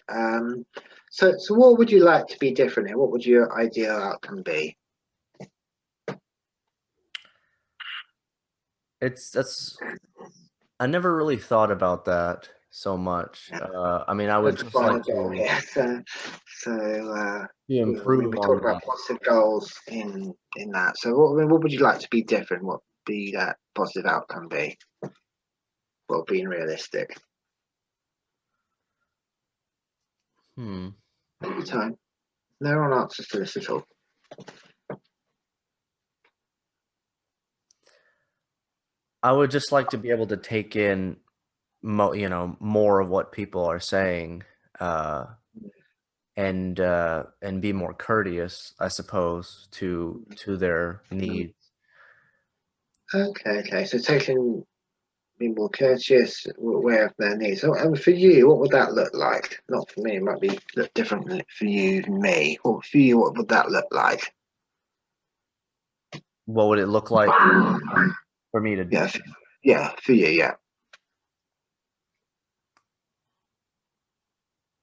S2: so what would you like to be different here? What would your ideal outcome be?
S1: That's I never really thought about that so much.
S2: Yeah.
S1: I mean, I would
S2: That's the
S1: just
S2: final
S1: like
S2: goal here. So
S1: to
S2: we
S1: improve
S2: talk
S1: on
S2: about
S1: that.
S2: positive goals in that. So what would you like to be different? What would be that positive outcome be? Well, being realistic.
S1: Hmm.
S2: Take your time. No one answers to this at all.
S1: I would just like to be able to take in more of what people are saying, uh, and be more courteous, I suppose, to their needs.
S2: Okay. So taking be more courteous, aware of their needs. So, and for you, what would that look like? Not for me, it might be look different for you and me. What for you, what would that look like?
S1: What would it look like for me to?
S2: Yeah, yeah, for you, yeah.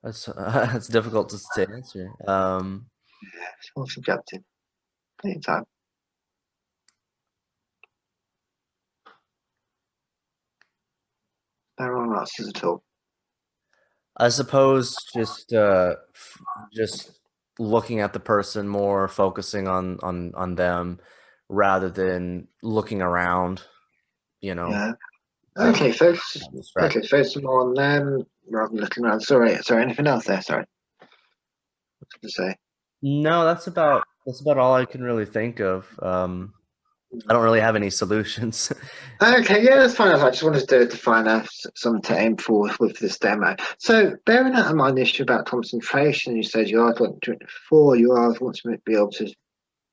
S1: That's that's difficult to answer.
S2: Yeah, it's all subjective. Anytime. No wrong answers at all.
S1: I suppose just looking at the person more, focusing on them rather than looking around, you know.
S2: Yeah.
S1: Uh,
S2: Okay, focus.
S1: distract.
S2: Okay, focus more on them rather than looking around. Sorry. Anything else there? Sorry. What did I say?
S1: No, that's about all I can really think of. I don't really have any solutions.
S2: Okay, yeah, that's fine. I just wanted to find out some to aim for with this demo. So, bearing that in mind, the issue about concentration, you said you are want to before you are want to be able to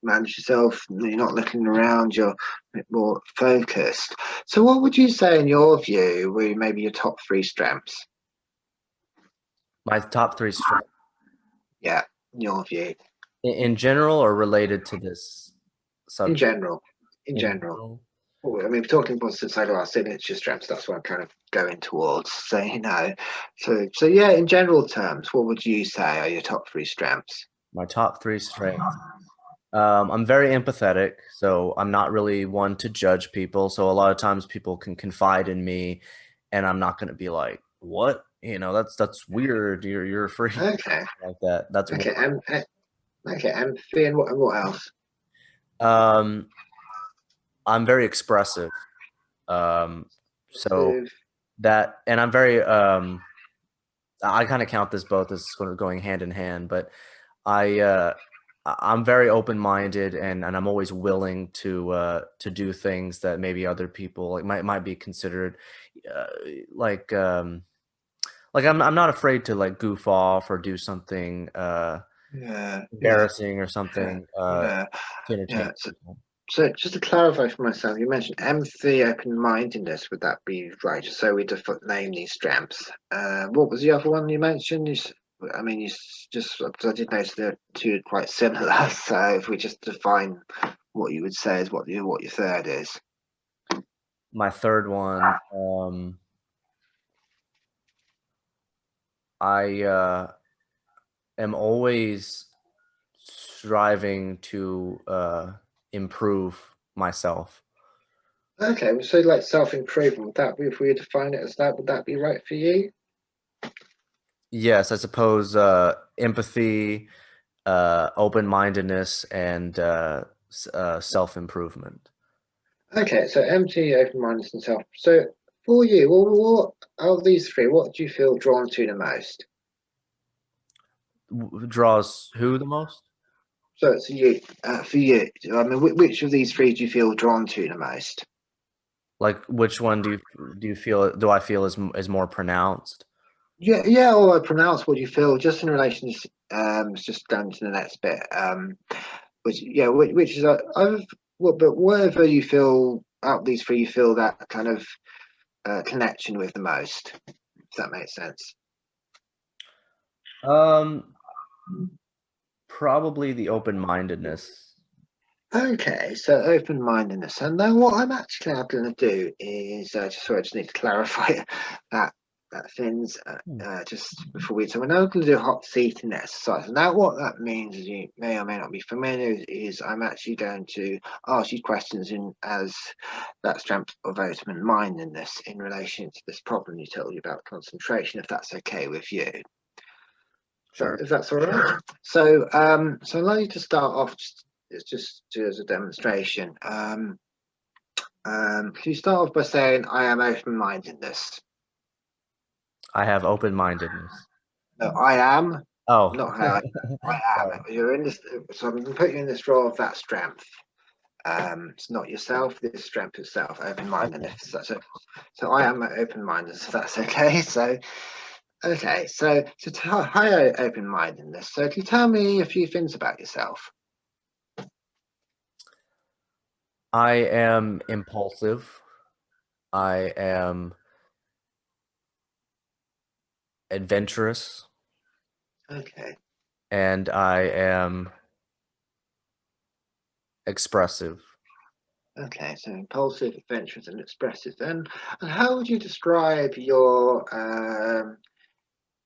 S2: manage yourself. You're not looking around. You're a bit more focused. So, what would you say, in your view, were maybe your top three strengths?
S1: My top three strengths
S2: Yeah, in your view,
S1: in general or related to this
S2: in
S1: subject.
S2: general, in
S1: In
S2: general.
S1: general,
S2: Well, I mean, talking positive side of our signature strengths, that's what I'm kind of going towards. So, so yeah, in general terms, what would you say are your top three strengths?
S1: my top three strengths. I'm very empathetic, so I'm not really one to judge people. So a lot of times people can confide in me, and I'm not going to be like, "What? You know, that's weird. You're a freak,"
S2: Okay,
S1: like that. That's one.
S2: okay, okay, empathy, and what else?
S1: Um, I'm very expressive. Um, so
S2: Positive.
S1: that, and I'm very I kind of count this both as sort of going hand in hand, but I I'm very open-minded and I'm always willing to do things that maybe other people like might be considered uh, like um like I'm not afraid to like goof off or do something
S2: Yeah, yeah,
S1: embarrassing or
S2: yeah,
S1: something
S2: yeah,
S1: to entertain
S2: yeah.
S1: people.
S2: So just to clarify for myself, you mentioned empathy, open-mindedness. Would that be right? Just so we name these strengths. What was the other one you mentioned? I mean, just because I did notice they're two quite similar. So if we just define what you would say is what your third is.
S1: My third one, I am always striving to improve myself.
S2: Okay, so like self-improvement, would that be if we define it as that? Would that be right for you?
S1: Yes, I suppose empathy, open-mindedness, and self-improvement.
S2: Okay, so empty, open-mindedness, and self. So for you, what out of these three, what do you feel drawn to the most?
S1: Draws who the most?
S2: So it's you, for you. I mean, which of these three do you feel drawn to the most?
S1: Like, which one do I feel is more pronounced?
S2: Yeah, yeah. Or I pronounce what you feel, just in relation to, it's just down to the next bit. Which yeah, which is well, but whatever you feel out of these three, you feel that kind of connection with the most. If that makes sense.
S1: Um, Probably the open-mindedness.
S2: Okay, so open-mindedness. And then what I'm actually going to do is I just need to clarify that things
S1: Hmm.
S2: just before we. So we're now going to do a hot seating exercise. Now, what that means, as you may or may not be familiar, is I'm actually going to ask you questions in as that strength of open-mindedness in relation to this problem you told you about concentration. If that's okay with you.
S1: Sure.
S2: If that's all right. So, so I'd like you to start off just as a demonstration. Can you start off by saying, "I am open-mindedness"?
S1: I have open-mindedness.
S2: No, I am,
S1: Oh,
S2: not how I am.
S1: sorry.
S2: You're in this, so I'm going to put you in this role of that strength. It's not yourself. This strength itself,
S1: Okay.
S2: open-mindedness. So I am open-minded. So that's okay. So okay. Hi, open-mindedness. So can you tell me a few things about yourself?
S1: I am impulsive. I am adventurous,
S2: Okay.
S1: and I am expressive.
S2: Okay, so impulsive, adventurous, and expressive. And how would you describe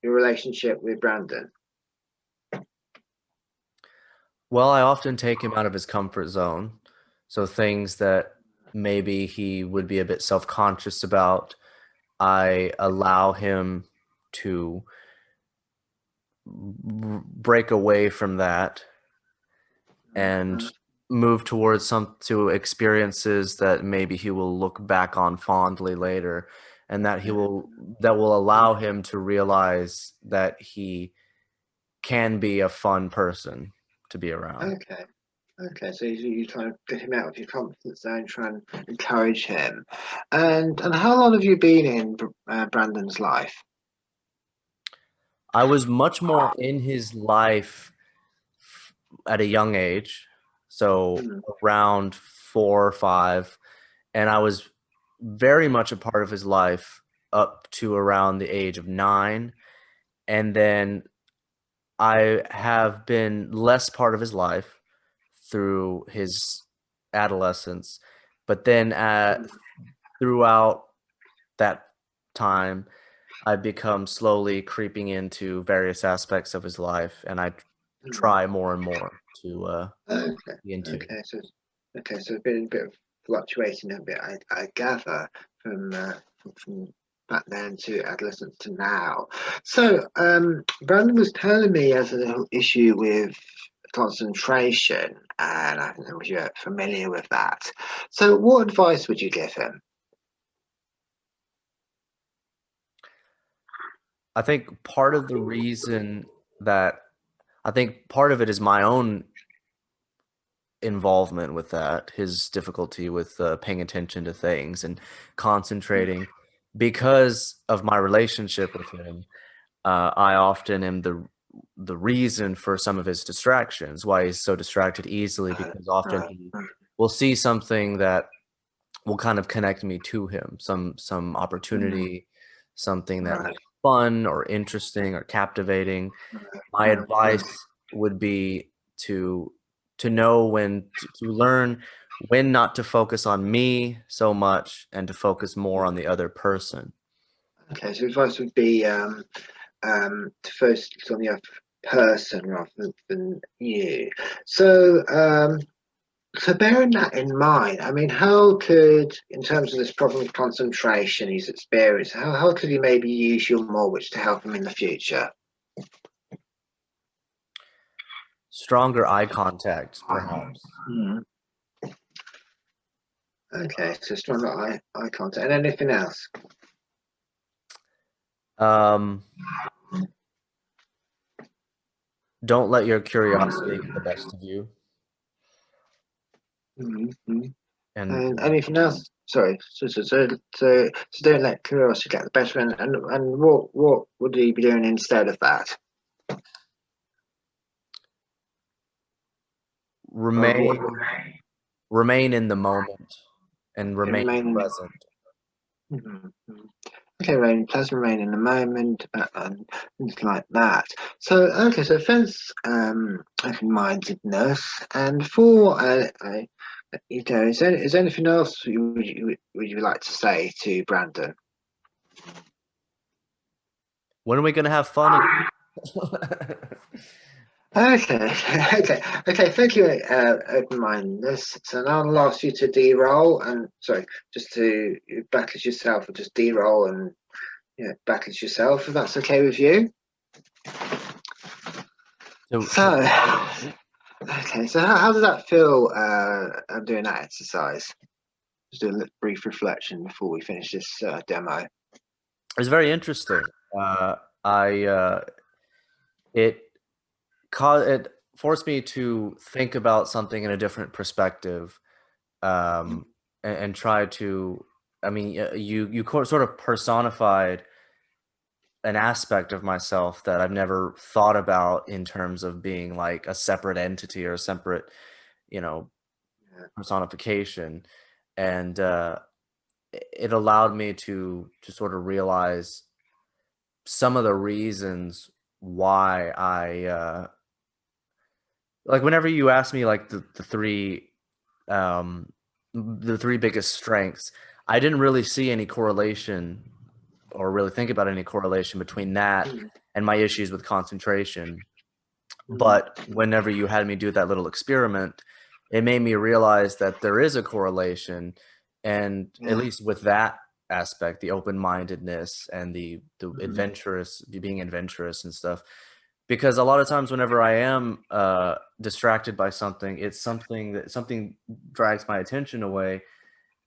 S2: your relationship with Brandon?
S1: Well, I often take him out of his comfort zone. So things that maybe he would be a bit self-conscious about, I allow him to break away from that and move towards to experiences that maybe he will look back on fondly later, and that will allow him to realize that he can be a fun person to be around.
S2: Okay. Okay, so you try to get him out of your comfort zone, try and encourage him. And how long have you been in Brandon's life?
S1: I was much more in his life at a young age, so
S2: Mm,
S1: around 4 or 5, and I was very much a part of his life up to around the age of 9, and then I have been less part of his life through his adolescence, but then
S2: mm,
S1: throughout that time, I've become slowly creeping into various aspects of his life, and I
S2: mm.
S1: try more and more to
S2: Okay,
S1: be into.
S2: okay, so it's been a bit of fluctuating a bit, I gather, from back then to adolescence to now. So, Brandon was telling me he has a little issue with concentration, and I don't know if you're familiar with that. So, what advice would you give him?
S1: I think part of the reason that I think part of it is my own involvement with that, his difficulty with paying attention to things and concentrating. Because of my relationship with him, I often am the reason for some of his distractions, why he's so distracted easily, because often
S2: Right,
S1: he will see something that will kind of connect me to him, some
S2: mm,
S1: opportunity, something that
S2: right,
S1: looks fun or interesting or captivating.
S2: right,
S1: My
S2: right,
S1: advice
S2: right.
S1: would be to know when to learn when not to focus on me so much and to focus more on the other person.
S2: Okay, so advice would be to focus on the other person rather than you. So, so bearing that in mind, I mean, how could, in terms of this problem of concentration he's experienced, how could he maybe use your mortgage to help him in the future?
S1: Stronger eye contact, perhaps.
S2: Mm. Okay, so stronger eye contact. And anything else?
S1: Um, don't let your curiosity get the best of you.
S2: Mm-hmm.
S1: And
S2: And anything else? Sorry, so don't let curiosity get the better. And what would he be doing instead of that? What
S1: remain remain in the moment and remain
S2: remain?
S1: present.
S2: Mhm, mhm. Okay, Rain, please remain in the moment and things like that. So, okay, so fence open-mindedness, and for is there anything else would you like to say to Brandon?
S1: When are we gonna have fun again?
S2: Okay, okay. Thank you, open-mindedness. So now I'll ask you to de-roll and sorry, just to backlist yourself, or just de-roll and backlist yourself, if that's okay with you.
S1: To
S2: So, okay, so how does that feel? Doing that exercise. Just do a brief reflection before we finish this demo.
S1: It's very interesting. I it it forced me to think about something in a different perspective, and try to. I mean, sort of personified an aspect of myself that I've never thought about in terms of being like a separate entity or a separate, you know,
S2: Yeah.
S1: personification, and it allowed me to sort of realize some of the reasons why I like whenever you ask me like um the three biggest strengths, I didn't really see any correlation or really think about any correlation between that and my issues with concentration. But whenever you had me do that little experiment, it made me realize that there is a correlation. And at least with that aspect, the open-mindedness and the adventurous, being adventurous and stuff, because a lot of times whenever I am distracted by something, it's something drags my attention away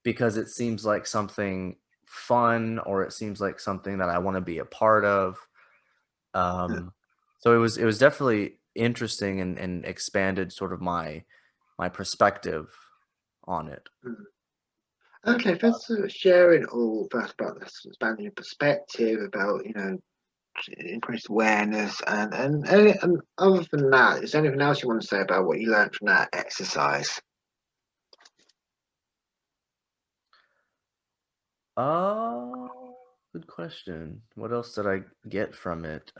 S1: because it seems like something fun, or it seems like something that I want to be a part of. So it was definitely interesting and expanded sort of my perspective on it.
S2: Okay, thanks for sharing all that about this, expanding your perspective, about, you know, increased awareness, and other than that, is there anything else you want to say about what you learned from that exercise?
S1: Good question. What else did I get from it?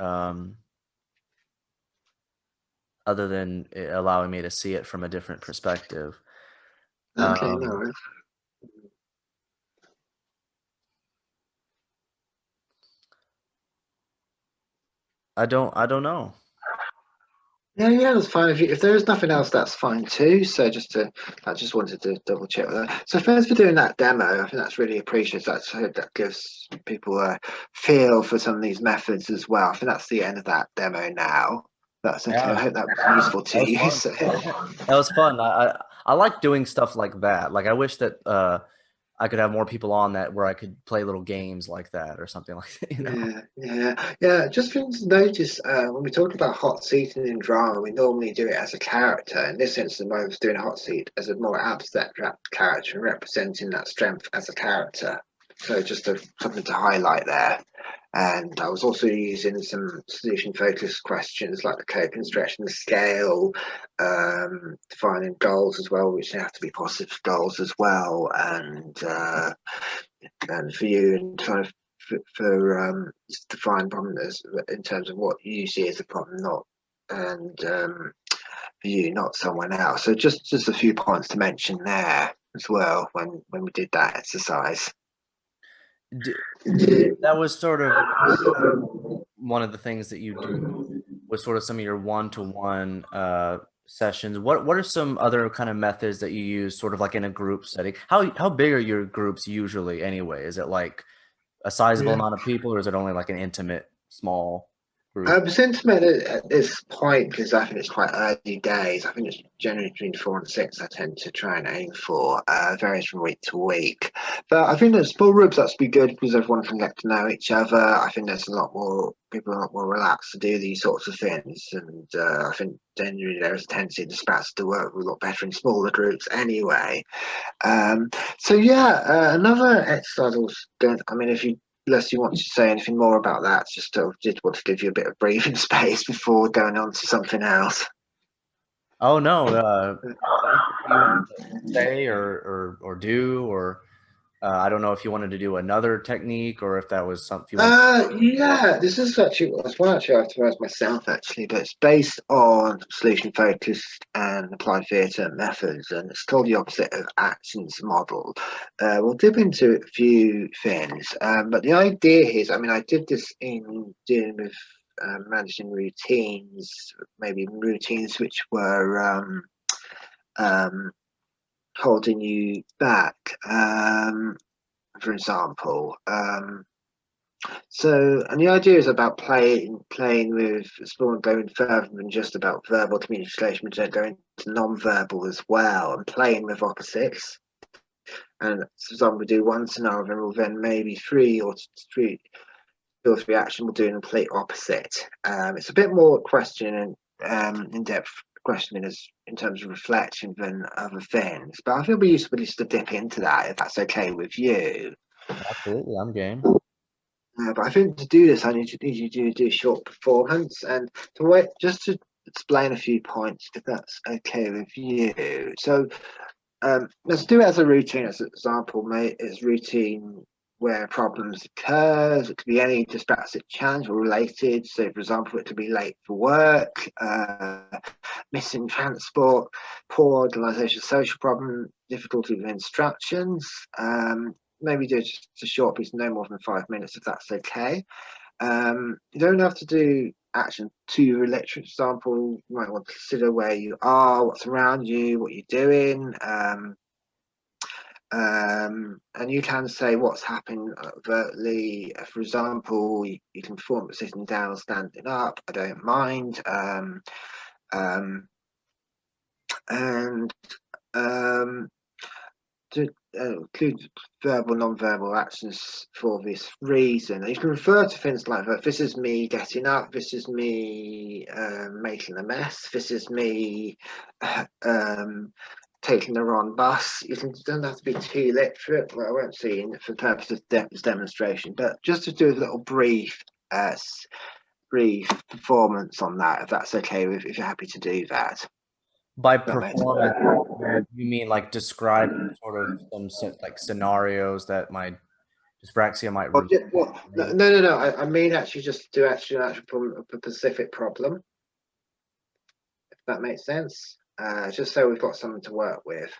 S1: Other than it allowing me to see it from a different perspective.
S2: Okay, no.
S1: I don't know.
S2: Yeah, that's fine. If there is nothing else, that's fine too. So I just wanted to double check with that. So thanks for doing that demo. I think that's really appreciated. That gives people a feel for some of these methods as well. I think that's the end of that demo now. That's okay.
S1: Yeah,
S2: I hope that was useful to
S1: that
S2: you.
S1: was
S2: So,
S1: fun. That was fun. I like doing stuff like that. Like I wish that I could have more people on that where I could play little games like that or something like that, you know?
S2: yeah. Just things to notice when we talk about hot seating in drama, we normally do it as a character. In this instance, I was doing a hot seat as a more abstract character and representing that strength as a character. So something to highlight there. And I was also using some solution focused questions like the coping stretch and the scale, defining goals as well, which have to be positive goals as well, and for you and trying to define problem as in terms of what you see as a problem, not and for you, not someone else. So just a few points to mention there as well when we did that exercise.
S1: That was sort of one of the things that you do was sort of some of your one-to-one sessions. What are some other kind of methods that you use sort of like in a group setting? How big are your groups usually anyway? Is it like a sizable amount of people, or is it only like an intimate small group?
S2: Sentiment at this point, because I think it's quite early days. I think it's generally between 4 and 6. I tend to try and aim for. Varies from week to week, but I think that small groups that's be good because everyone can get to know each other. I think there's a lot more people are a lot more relaxed to do these sorts of things, and I think generally there is a tendency in Dyspraxia to work a lot better in smaller groups anyway. So yeah, another exercise I was going. I mean, if you unless you want to say anything more about that, just did want to give you a bit of breathing space before going on to something else.
S1: Oh no, you say or do, or I don't know if you wanted to do another technique or if that was something you want.
S2: Yeah, this is actually one actually I have to ask myself actually, but it's based on solution focused and applied theatre methods, and it's called the opposite of actions model. We'll dip into a few things, but the idea is, I mean, I did this in dealing with managing routines, maybe routines which were holding you back. For example, and the idea is about playing with exploring, going further than just about verbal communication, but going to non-verbal as well, and playing with opposites. And for example, we do one scenario, and we'll then maybe two or three action we'll do an complete opposite. It's a bit more questioning and in-depth questioning as in terms of reflection than other things, but I think it'll be useful just to dip into that if that's okay with you.
S1: Absolutely, I'm game.
S2: But I think to do this, I need you to do a short performance and to wait just to explain a few points if that's okay with you. So let's do it as a routine. As an example, it's routine where problems occurs. It could be any dyspraxic challenge or related. So, for example, it could be late for work, missing transport, poor organisation, social problem, difficulty with instructions. maybe do just a short piece, no more than 5 minutes, if that's okay. You don't have to do action too related. For example, you might want to consider where you are, what's around you, what you're doing. And you can say what's happening overtly. For example, you can perform sitting down, standing up. I don't mind. And to include verbal, non-verbal actions for this reason. You can refer to things like that. This is me getting up. This is me making a mess. This is me taking the wrong bus. You don't have to be too literate. Well, I won't see for the purpose of this demonstration, but just to do a little brief performance on that, if that's okay, if you're happy to do that.
S1: By performance, you mean like describe sort of some like scenarios that my dyspraxia might
S2: no. I mean actually just do actually a specific problem, if that makes sense. Just so we've got something to work with.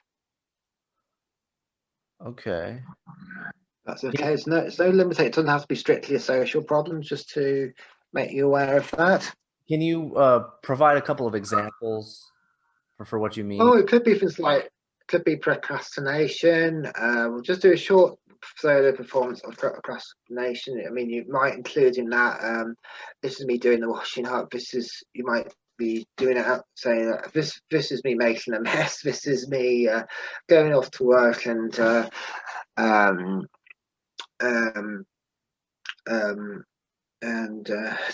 S1: Okay.
S2: That's okay. It's no limitation. It doesn't have to be strictly a social problem, just to make you aware of that.
S1: Can you provide a couple of examples for what you mean?
S2: Oh, it could be things like, could be procrastination. We'll just do a short solo performance of procrastination. I mean, you might include in that, this is me doing the washing up. You might be doing it out, saying this is me making a mess. This is me going off to work and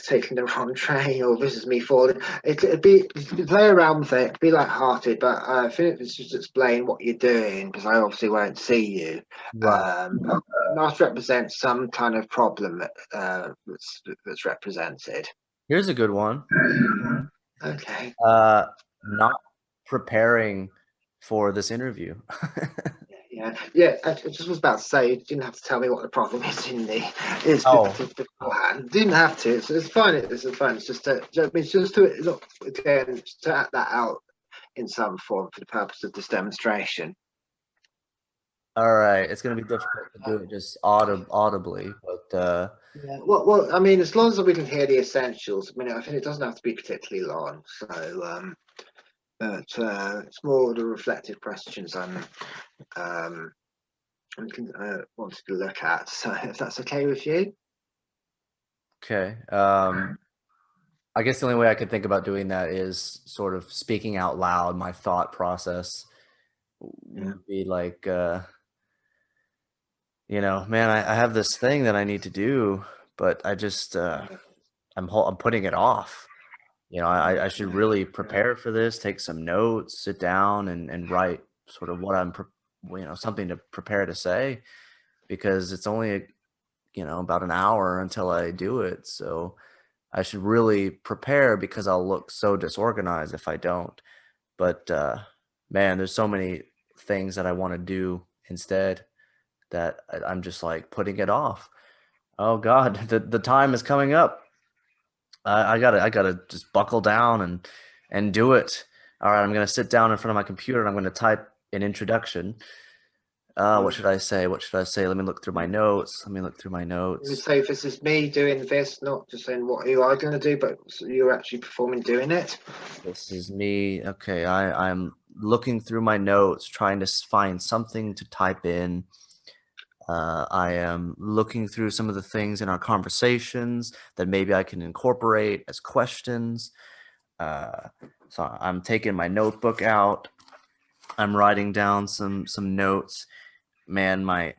S2: taking the wrong train, or this is me falling. You can play around with it, be light-hearted, but I think it's just explain what you're doing, because I obviously won't see you.
S1: Right.
S2: Must represent some kind of problem that's represented.
S1: Here's a good one.
S2: Okay.
S1: Not preparing for this interview.
S2: Yeah. I just was about to say, you didn't have to tell me what the problem is beforehand. Didn't have to. It's fine. It's fine. It's just to look again, to act that out in some form for the purpose of this demonstration.
S1: All right, it's gonna be difficult to do it just audibly, but
S2: yeah. Well, I mean, as long as we can hear the essentials. I mean, I think it doesn't have to be particularly long. So, but it's more the reflective questions wanted to look at. So, if that's okay with you.
S1: okay. I guess the only way I could think about doing that is sort of speaking out loud. My thought process would be like, man, I have this thing that I need to do, but I just I'm putting it off. I should really prepare for this, take some notes, sit down and write sort of what I'm, something to prepare to say, because it's only, about an hour until I do it. So I should really prepare, because I'll look so disorganized if I don't. But man, there's so many things that I want to do instead that I'm just like putting it off. Oh God, the time is coming up. I gotta just buckle down and do it. All right, I'm gonna sit down in front of my computer and I'm gonna type an introduction. What should I say? Let me look through my notes.
S2: You say this is me doing this, not just saying what you are going to do, but you're actually performing doing it.
S1: This is me. Okay, I'm looking through my notes, trying to find something to type in. I am looking through some of the things in our conversations that maybe I can incorporate as questions. So I'm taking my notebook out. I'm writing down some notes. Man, my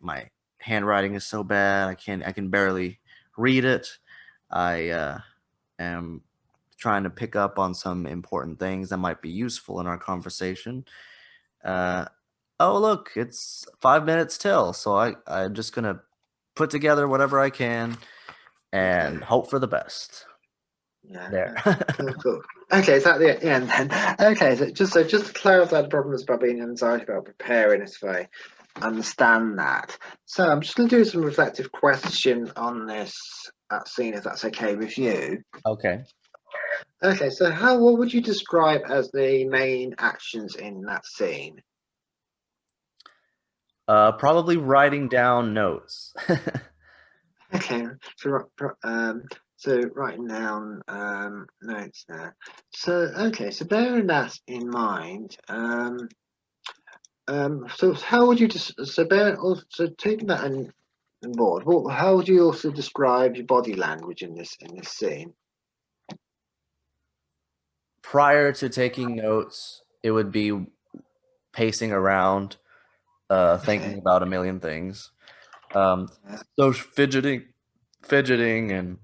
S1: handwriting is so bad. I can barely read it. I am trying to pick up on some important things that might be useful in our conversation. Oh, look, it's 5 minutes till. So I'm just going to put together whatever I can and hope for the best.
S2: Yeah.
S1: There.
S2: Cool. Okay, is that the end then? Okay, so just to clarify the problems about being anxiety about preparing, if I understand that. So I'm just going to do some reflective questions on that scene, if that's okay with you.
S1: Okay.
S2: Okay, so what would you describe as the main actions in that scene?
S1: Probably writing down notes.
S2: Okay, so writing down notes there. So okay, so bearing that in mind, so how would you just so taking that on board? How would you also describe your body language in this scene?
S1: Prior to taking notes, it would be pacing around, thinking
S2: Okay,
S1: about a million things. Um,
S2: yeah,
S1: so fidgeting, and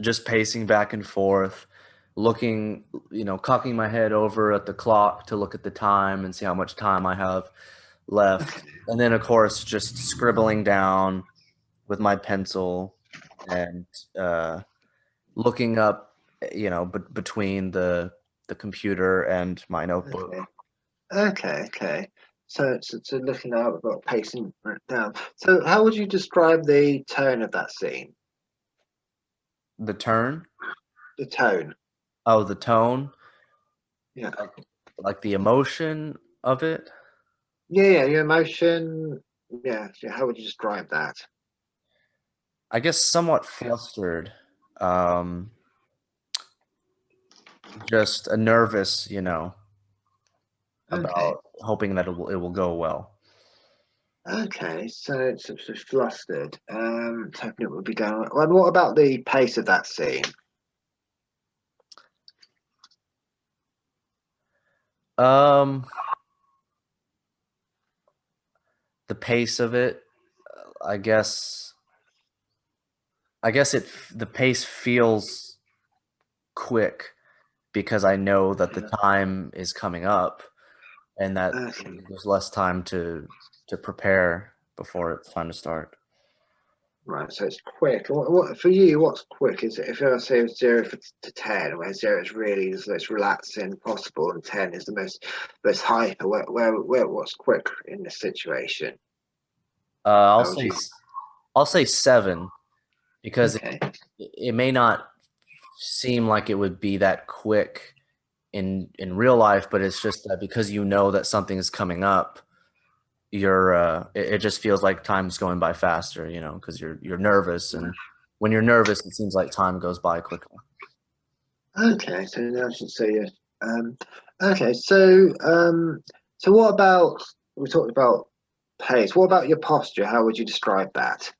S1: just pacing back and forth, looking, cocking my head over at the clock to look at the time and see how much time I have left.
S2: okay,
S1: And then, of course, just scribbling down with my pencil and looking up, between the computer and my notebook.
S2: okay, okay. So looking out about pacing right down. So how would you describe the tone of that scene?
S1: The turn,
S2: The tone.
S1: oh, the tone,
S2: Yeah.
S1: like the emotion of it.
S2: Yeah, your emotion. Yeah. How would you describe that?
S1: I guess somewhat flustered. Um, just a nervous,
S2: Okay.
S1: about hoping that it will go well.
S2: Okay. So it's sort of flustered. Hoping it would be going. Well, and what about the pace of that scene?
S1: Um, the pace of it, I guess. The pace feels quick because I know that the
S2: Yeah.
S1: time is coming up and that
S2: Okay.
S1: there's less time to prepare before it's time to start.
S2: Right. So it's quick. What for you? What's quick? Is it if I say to 10, where 0 is really the most relaxing possible, and 10 is the most hyper. Where what's quick in this situation?
S1: Uh, I'll
S2: How would
S1: say
S2: you?
S1: I'll say 7 because
S2: Okay.
S1: it may not seem like it would be that quick in real life, but it's just that because you know that something is coming up, it just feels like time's going by faster, because you're nervous, and when you're nervous, it seems like time goes by quicker.
S2: Okay, so now I should say yes. Um, okay, so what about we talked about pace? What about your posture? How would you describe that?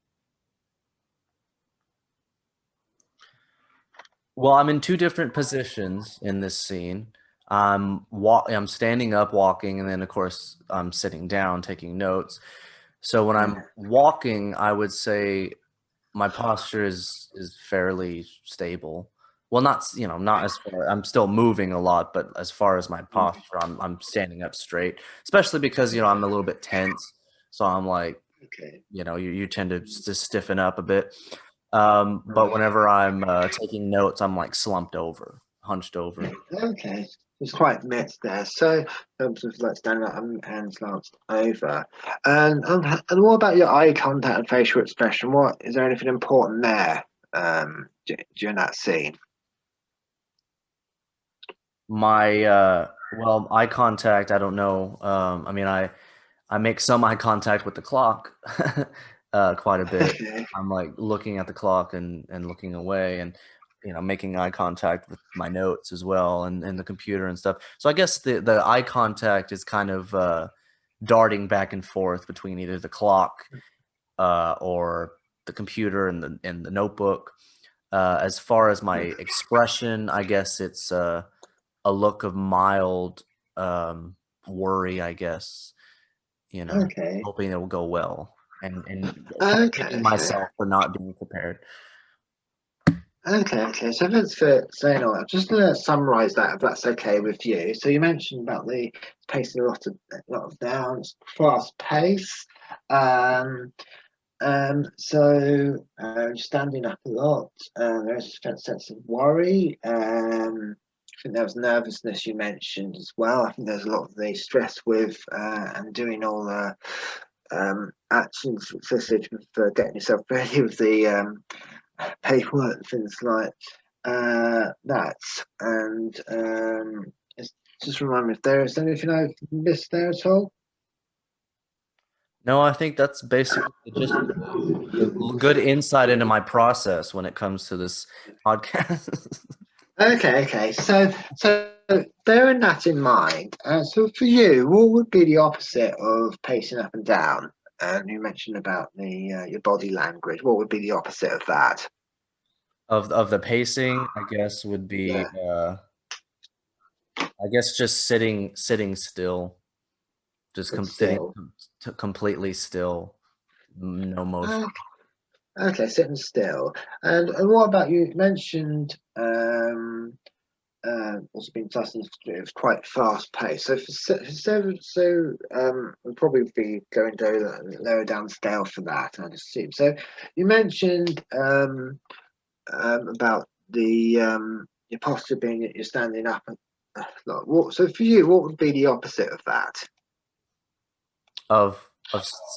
S1: Well, I'm in two different positions in this scene. I'm standing up walking, and then of course I'm sitting down taking notes. So when
S2: Yeah.
S1: I'm walking, I would say my posture is fairly stable. Well, not as far. I'm still moving a lot, but as far as my posture, I'm standing up straight. Especially because I'm a little bit tense, so I'm like,
S2: Okay.
S1: you tend to just stiffen up a bit. But
S2: Right.
S1: whenever I'm taking notes, I'm like slumped over, hunched over.
S2: Okay. It's quite mixed there. So, sort of like standing up and slouched over. And what about your eye contact and facial expression? What is there anything important there during that scene?
S1: My well, eye contact, I don't know. I mean, I make some eye contact with the clock, quite a bit.
S2: Okay.
S1: I'm like looking at the clock and looking away, and making eye contact with my notes as well, and the computer and stuff. So I guess the eye contact is kind of darting back and forth between either the clock or the computer and the notebook. As far as my expression, I guess it's a look of mild worry, I guess,
S2: Okay.
S1: hoping it will go well, and kind of
S2: Okay.
S1: kicking
S2: Okay.
S1: myself for not being prepared.
S2: Okay. So thanks for saying all that. Just to summarise that, if that's okay with you. So you mentioned about the pacing a lot of downs, fast pace. Um, standing up a lot. There's a sense of worry. I think there was nervousness you mentioned as well. I think there's a lot of the stress with and doing all the actions for getting yourself ready with the paperwork, things like that. And just remind me if there is anything I missed there at all.
S1: No, I think that's basically just a good insight into my process when it comes to this podcast.
S2: Okay. So bearing that in mind, so for you, what would be the opposite of pacing up and down? You mentioned about the your body language. What would be the opposite of that?
S1: Of the pacing, I guess would be
S2: Yeah,
S1: I guess just sitting still, just
S2: sit
S1: sitting
S2: still.
S1: completely still, no motion.
S2: Uh, okay, sitting still. And what about you mentioned? It's been tested. It's quite fast paced. We'll probably be going lower down the scale for that, I'd assume. So you mentioned about the your posture being that you're standing up. So for you, what would be the opposite of that?
S1: Of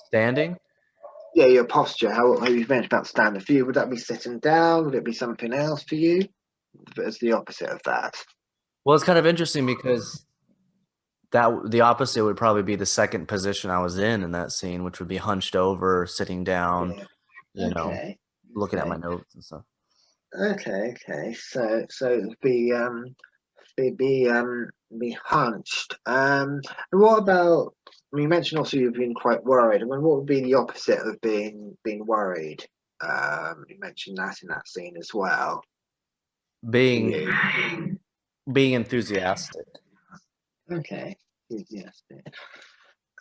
S1: standing.
S2: Yeah, your posture. How you mentioned about standing for you? Would that be sitting down? Would it be something else for you? As the opposite of that.
S1: Well, it's kind of interesting because that the opposite would probably be the second position I was in that scene, which would be hunched over, sitting down,
S2: Yeah.
S1: you know,
S2: Okay.
S1: looking at my
S2: Okay.
S1: notes and stuff.
S2: Okay. So it'd be hunched. And what about? I mean, you mentioned also you've been quite worried. I mean, what would be the opposite of being worried? You mentioned that in that scene as well for
S1: Being
S2: you.
S1: being enthusiastic.
S2: Okay. Yes.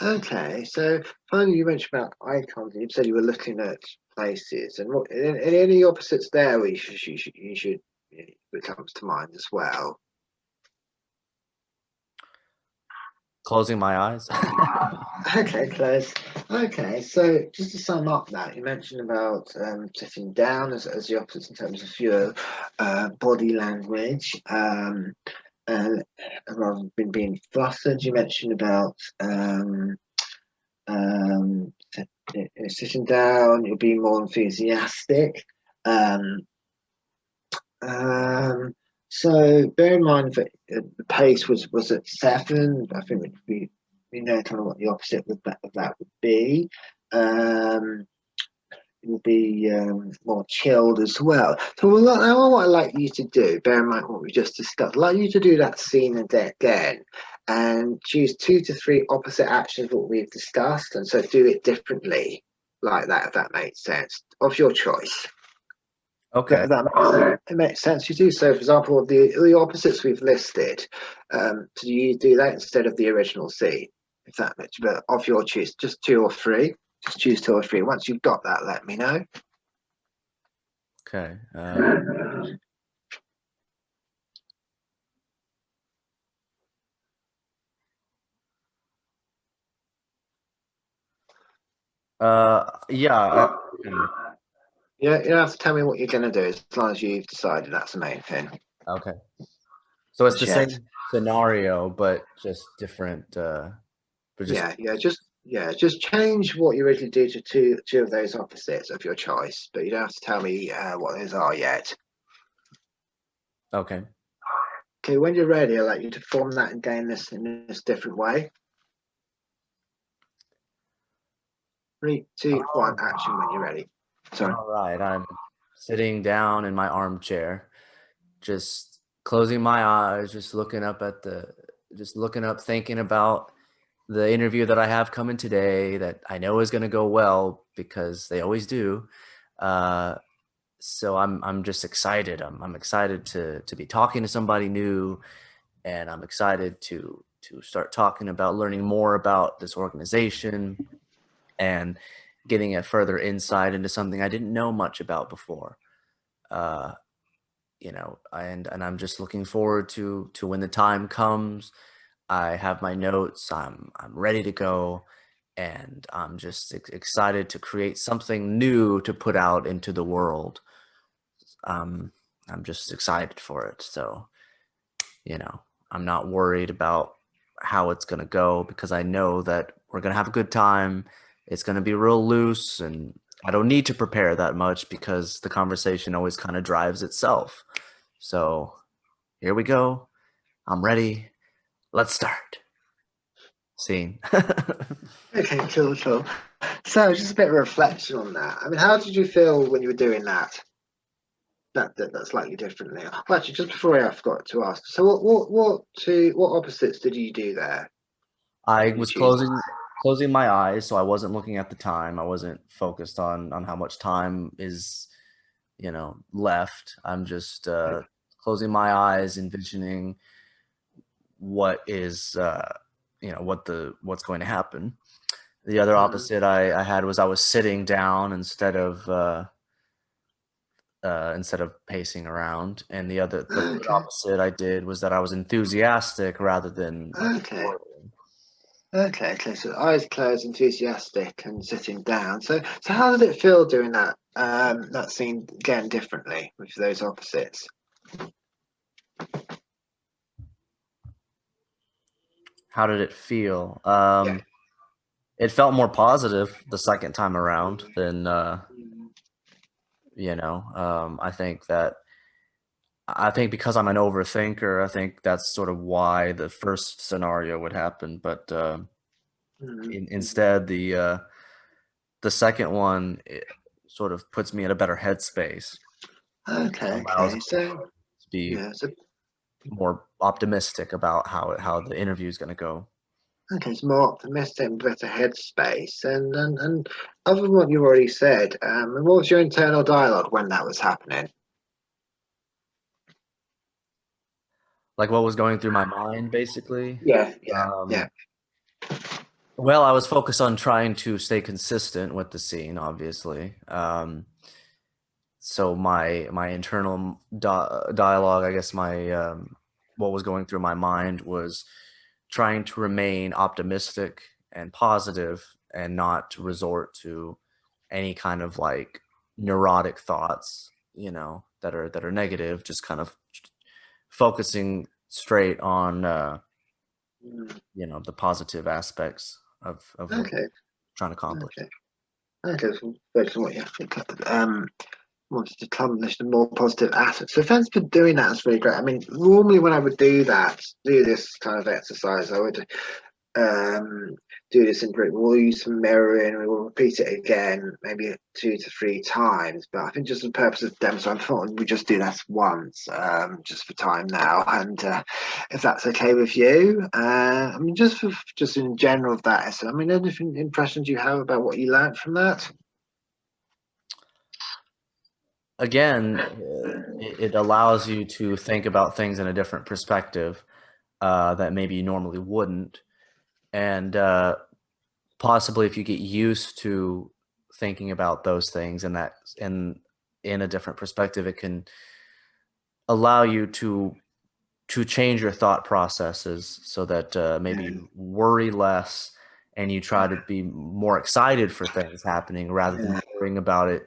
S2: Okay. So finally, you mentioned about eye contact. You said you were looking at places, and what? Any opposites there where you should it comes to mind as well.
S1: Closing my eyes.
S2: Okay, close. Okay, so just to sum up that, you mentioned about sitting down as the opposite in terms of your body language, rather than being flustered. You mentioned about um, sitting down, you'll be more enthusiastic. Um, um, so bear in mind that the pace was at 7. I think we know kind of what the opposite of that would be. Um, it would be more chilled as well. So now what I'd like you to do, bear in mind what we just discussed, I'd like you to do that scene again and choose 2 to 3 opposite actions what we've discussed, and so do it differently like that, if that makes sense, of your choice.
S1: Okay.
S2: It makes sense. You do so, for example, the opposites we've listed. So you do that instead of the original C, if that makes, but of your choose, just 2 or 3. Just choose 2 or 3. Once you've got that, let me know.
S1: Okay. Yeah.
S2: You don't have to tell me what you're going to do as long as you've decided. That's the main thing.
S1: Okay. So it's the
S2: Just yet.
S1: same scenario, but just different. But just
S2: Just change what you originally do to two of those opposites of your choice, but you don't have to tell me what those are yet.
S1: okay.
S2: Okay, when you're ready, I'd like you to form that again in this different way. 3, 2, 1, action when you're ready. Sorry.
S1: All right. I'm sitting down in my armchair, just closing my eyes, just looking up, thinking about the interview that I have coming today that I know is going to go well because they always do. Uh, so I'm just excited. I'm excited to be talking to somebody new, and I'm excited to start talking about learning more about this organization and getting a further insight into something I didn't know much about before. Uh, and I'm just looking forward to when the time comes. I have my notes. I'm ready to go, and I'm just excited to create something new to put out into the world. Um, I'm just excited for it. So, you know, I'm not worried about how it's going to go because I know that we're going to have a good time. It's going to be real loose, and I don't need to prepare that much because the conversation always kind of drives itself. So here we go. I'm ready. Let's start. scene.
S2: Okay, cool, cool. So just a bit of reflection on that. I mean, how did you feel when you were doing that? That's slightly differently. Well, actually, just before I forgot to ask. So what opposites did you do there?
S1: I
S2: Did you
S1: was
S2: choose?
S1: closing my eyes, so I wasn't looking at the time. I wasn't focused on how much time is, left. I'm just closing my eyes, envisioning what is, what's going to happen. The other
S2: Mm,
S1: opposite I had was I was sitting down instead of pacing around. And the third
S2: okay,
S1: opposite I did was that I was enthusiastic rather than
S2: okay,
S1: worrying.
S2: okay, okay. So eyes closed, enthusiastic, and sitting down. So how did it feel doing that? That scene again differently with those opposites.
S1: How did it feel?
S2: Yeah.
S1: It felt more positive the second time around than
S2: Mm,
S1: I think because I'm an overthinker, I think that's sort of why the first scenario would happen. But
S2: mm.
S1: instead, the second one sort of puts me in a better headspace,
S2: Okay,
S1: allows
S2: okay.
S1: me
S2: So
S1: to be
S2: yeah, so
S1: more optimistic about how the interview is going to go.
S2: okay, it's more optimistic and better headspace. And other than what you already said, what was your internal dialogue when that was happening?
S1: Like what was going through my mind, basically.
S2: Yeah, yeah, yeah.
S1: Um, well, I was focused on trying to stay consistent with the scene, obviously. So my internal dialogue, I guess my what was going through my mind was trying to remain optimistic and positive and not to resort to any kind of like neurotic thoughts, that are negative, just kind of focusing straight on
S2: Mm,
S1: the positive aspects of what
S2: okay,
S1: I'm trying to accomplish.
S2: okay, okay. So based on what you think, wanted to accomplish the more positive aspects. So thanks for doing that. It's really great. I mean, normally when I would do this kind of exercise, I would um, do this in group. We'll use some mirroring. We will repeat it again, maybe 2 to 3 times. But I think just for the purpose of demonstration, I thought we just do that once, just for time now. And if that's okay with you, I mean, just in general of that essay. I mean, anything impressions you have about what you learned from that?
S1: Again, it allows you to think about things in a different perspective that maybe you normally wouldn't. And possibly if you get used to thinking about those things and that in a different perspective, it can allow you to change your thought processes so that maybe
S2: Yeah,
S1: you worry less and you try to be more excited for things happening rather than
S2: yeah,
S1: worrying about it,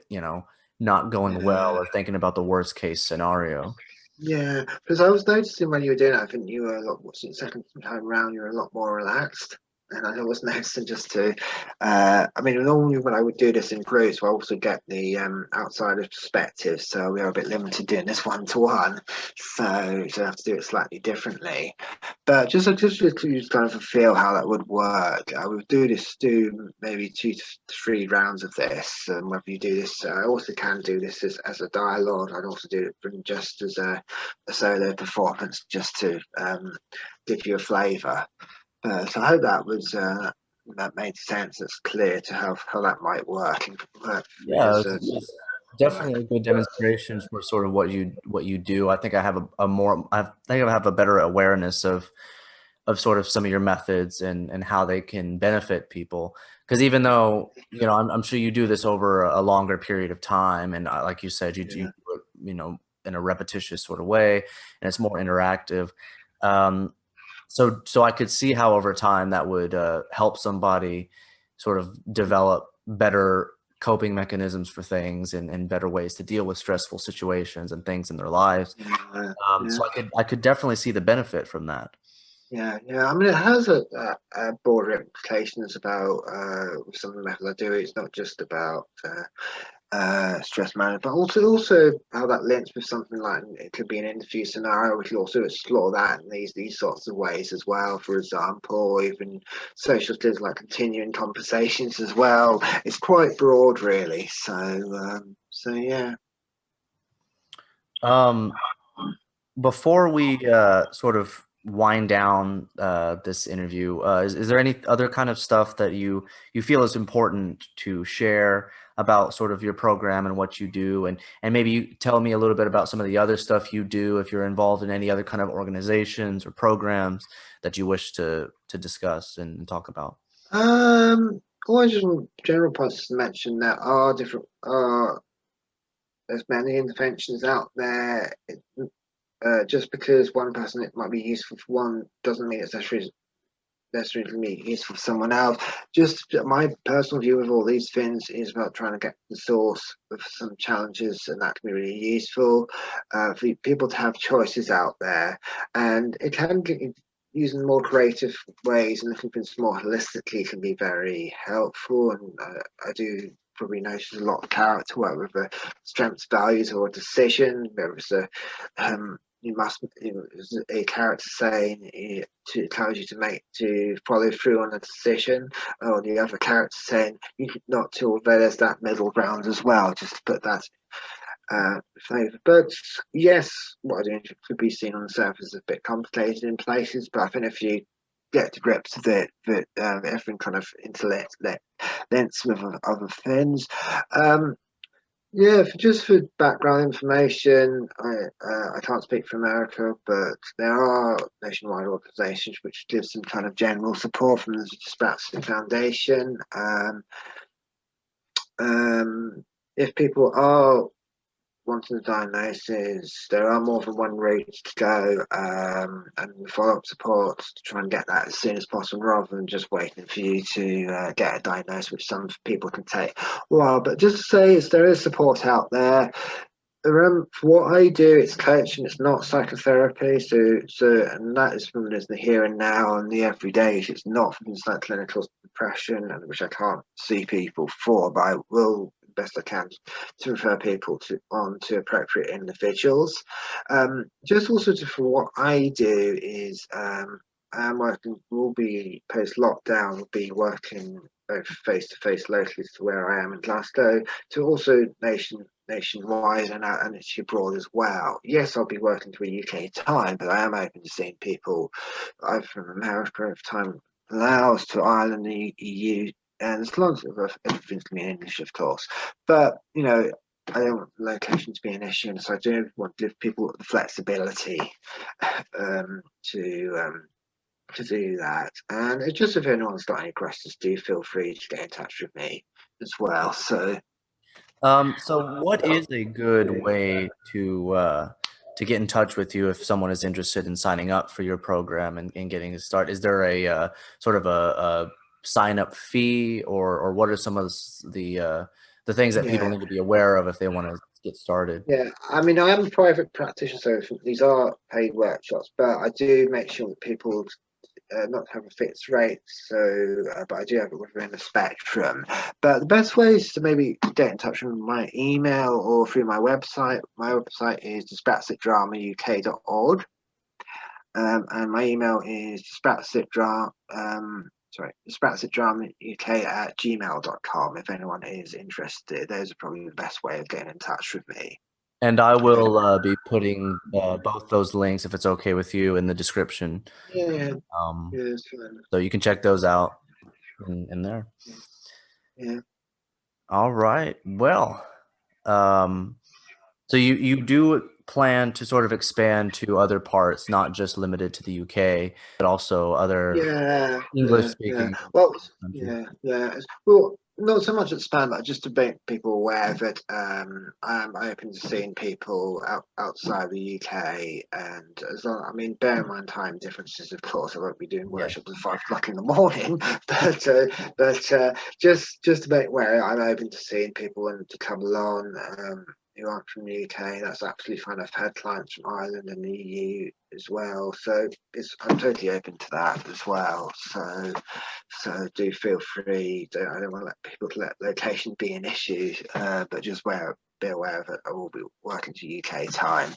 S1: not going well
S2: yeah.
S1: or thinking about the worst case scenario.
S2: Yeah, because I was noticing when you were doing it, I think you were a lot, what's the second time round, you were a lot more relaxed. And I was noticing just to, I mean, normally when I would do this in groups, I also get the outsider's perspective. So we are a bit limited doing this one to one. So I have to do it slightly differently. But just kind of feel how that would work. I would do maybe 2 to 3 rounds of this. And whether you do this, I also can do this as a dialogue. I'd also do it just as a solo performance, just to give you a flavour. So I hope that made sense. It's clear to how that might work.
S1: Yeah,
S2: Because
S1: it's definitely a good demonstration for sort of what you do. I think I have I think I have a better awareness of sort of some of your methods and how they can benefit people. Because even though I'm sure you do this over a longer period of time, and like you said, you
S2: yeah,
S1: do it, in a repetitious sort of way, and it's more interactive. Um, so I could see how over time that would help somebody sort of develop better coping mechanisms for things and better ways to deal with stressful situations and things in their lives.
S2: yeah, yeah.
S1: So I could definitely see the benefit from that.
S2: Yeah, yeah. I mean, it has a broader implications about some of the methods I do. It's not just about stress management, but also how that links with something like it could be an interview scenario. We could also explore that in these sorts of ways as well. For example, or even social skills like continuing conversations as well. It's quite broad, really. So yeah.
S1: Before we sort of wind down this interview, is there any other kind of stuff that you feel is important to share about sort of your program and what you do, and maybe you tell me a little bit about some of the other stuff you do if you're involved in any other kind of organizations or programs that you wish to discuss and talk about?
S2: Well, just general points to mention there are different. There's many interventions out there. Just because one person it might be useful for one doesn't mean it's necessarily useful for someone else. Just my personal view of all these things is about trying to get the source of some challenges, and that can be really useful for people to have choices out there, and it can get using more creative ways and looking at things more holistically can be very helpful. And I do probably notice a lot of character work with strengths, values, or a decision. There was a character saying it tells you to follow through on a decision, or the other character saying you not to, although there's that middle ground as well, just to put that flavor. But yes, what I do could be seen on the surface as a bit complicated in places, but I think if you get to grips with it, that everything kind of links with other things. Yeah, just for background information, I can't speak for America, but there are nationwide organisations which give some kind of general support from the Dyspraxic Foundation. If people are wanting a diagnosis, there are more than one route to go, and follow-up support to try and get that as soon as possible, rather than just waiting for you to get a diagnosis, which some people can take a while. But just to say, there is support out there. For what I do, it's coaching, it's not psychotherapy. And that is from the here and now and the everyday. It's not from things like clinical depression, and which I can't see people for, but I will best I can to refer people on to appropriate individuals. Just also for what I do is I'm working. Will be post lockdown. Will be working both face to face locally to where I am in Glasgow, to also nationwide and actually abroad as well. Yes, I'll be working to a UK time, but I am open to seeing people either from America if time allows, to Ireland, the EU, and as long as everything's going to be in English, of course. But I don't want location to be an issue, and so I do want to give people the flexibility to do that. And it's just, if anyone's got any questions, do feel free to get in touch with me as well. So
S1: what is a good way to get in touch with you if someone is interested in signing up for your program and getting a start? Is there a sort of a sign up fee, or what are some of the things that people need to be aware of if they want to get started?
S2: Yeah, I mean, I am a private practitioner, so these are paid workshops, but I do make sure that people not have a fixed rate, but I do have it within the spectrum. But the best way is to maybe get in touch with my email or through my website. My website is dyspraxicdramauk.org, and my email is dyspraxicdramauk@gmail.com. If anyone is interested, those are probably the best way of getting in touch with me.
S1: And I will be putting both those links, if it's okay with you, in the description.
S2: Yeah, it's fine.
S1: So you can check those out in there.
S2: Yeah.
S1: All right. Well, so you do plan to sort of expand to other parts, not just limited to the UK, but also other English-speaking
S2: Well,
S1: countries.
S2: Well, not so much expand, but just to make people aware that I'm open to seeing people outside the UK, and as long, I mean, bear in mind time differences, of course. I won't be doing workshops at 5 o'clock in the morning, but just to make aware, I'm open to seeing people and to come along. who aren't from the UK. That's absolutely fine. I've had clients from Ireland and the EU as well, so I'm totally open to that as well. So do feel free. I don't want to let people let location be an issue, but just be aware that I will be working to UK time.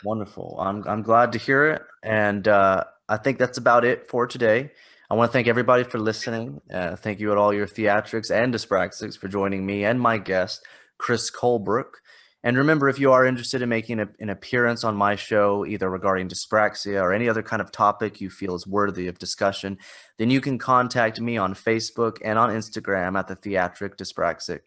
S1: Wonderful. I'm glad to hear it, and I think that's about it for today. I want to thank everybody for listening. Thank you at all your theatrics and dyspraxics for joining me and my guest, Chris Colebrook. And remember, if you are interested in making an appearance on my show, either regarding dyspraxia or any other kind of topic you feel is worthy of discussion, then you can contact me on Facebook and on Instagram at the Theatric Dyspraxic.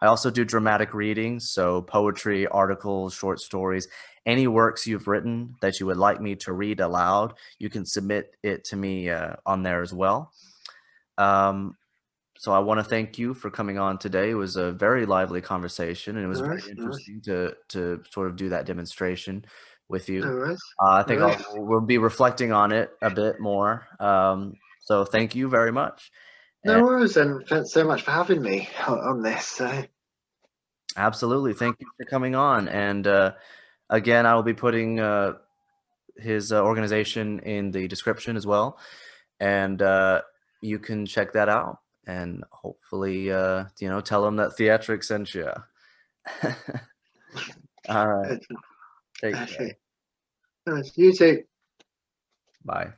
S1: I also do dramatic readings, so poetry, articles, short stories, any works you've written that you would like me to read aloud, you can submit it to me on there as well. So I want to thank you for coming on today. It was a very lively conversation, and it was very interesting to sort of do that demonstration with you. I think we'll be reflecting on it a bit more. So thank you very much.
S2: No worries, and thanks so much for having me on this. So.
S1: Absolutely. Thank you for coming on. And again, I will be putting his organization in the description as well. And you can check that out and hopefully, tell him that Theatric sent you. All right. Take care.
S2: You too.
S1: Bye.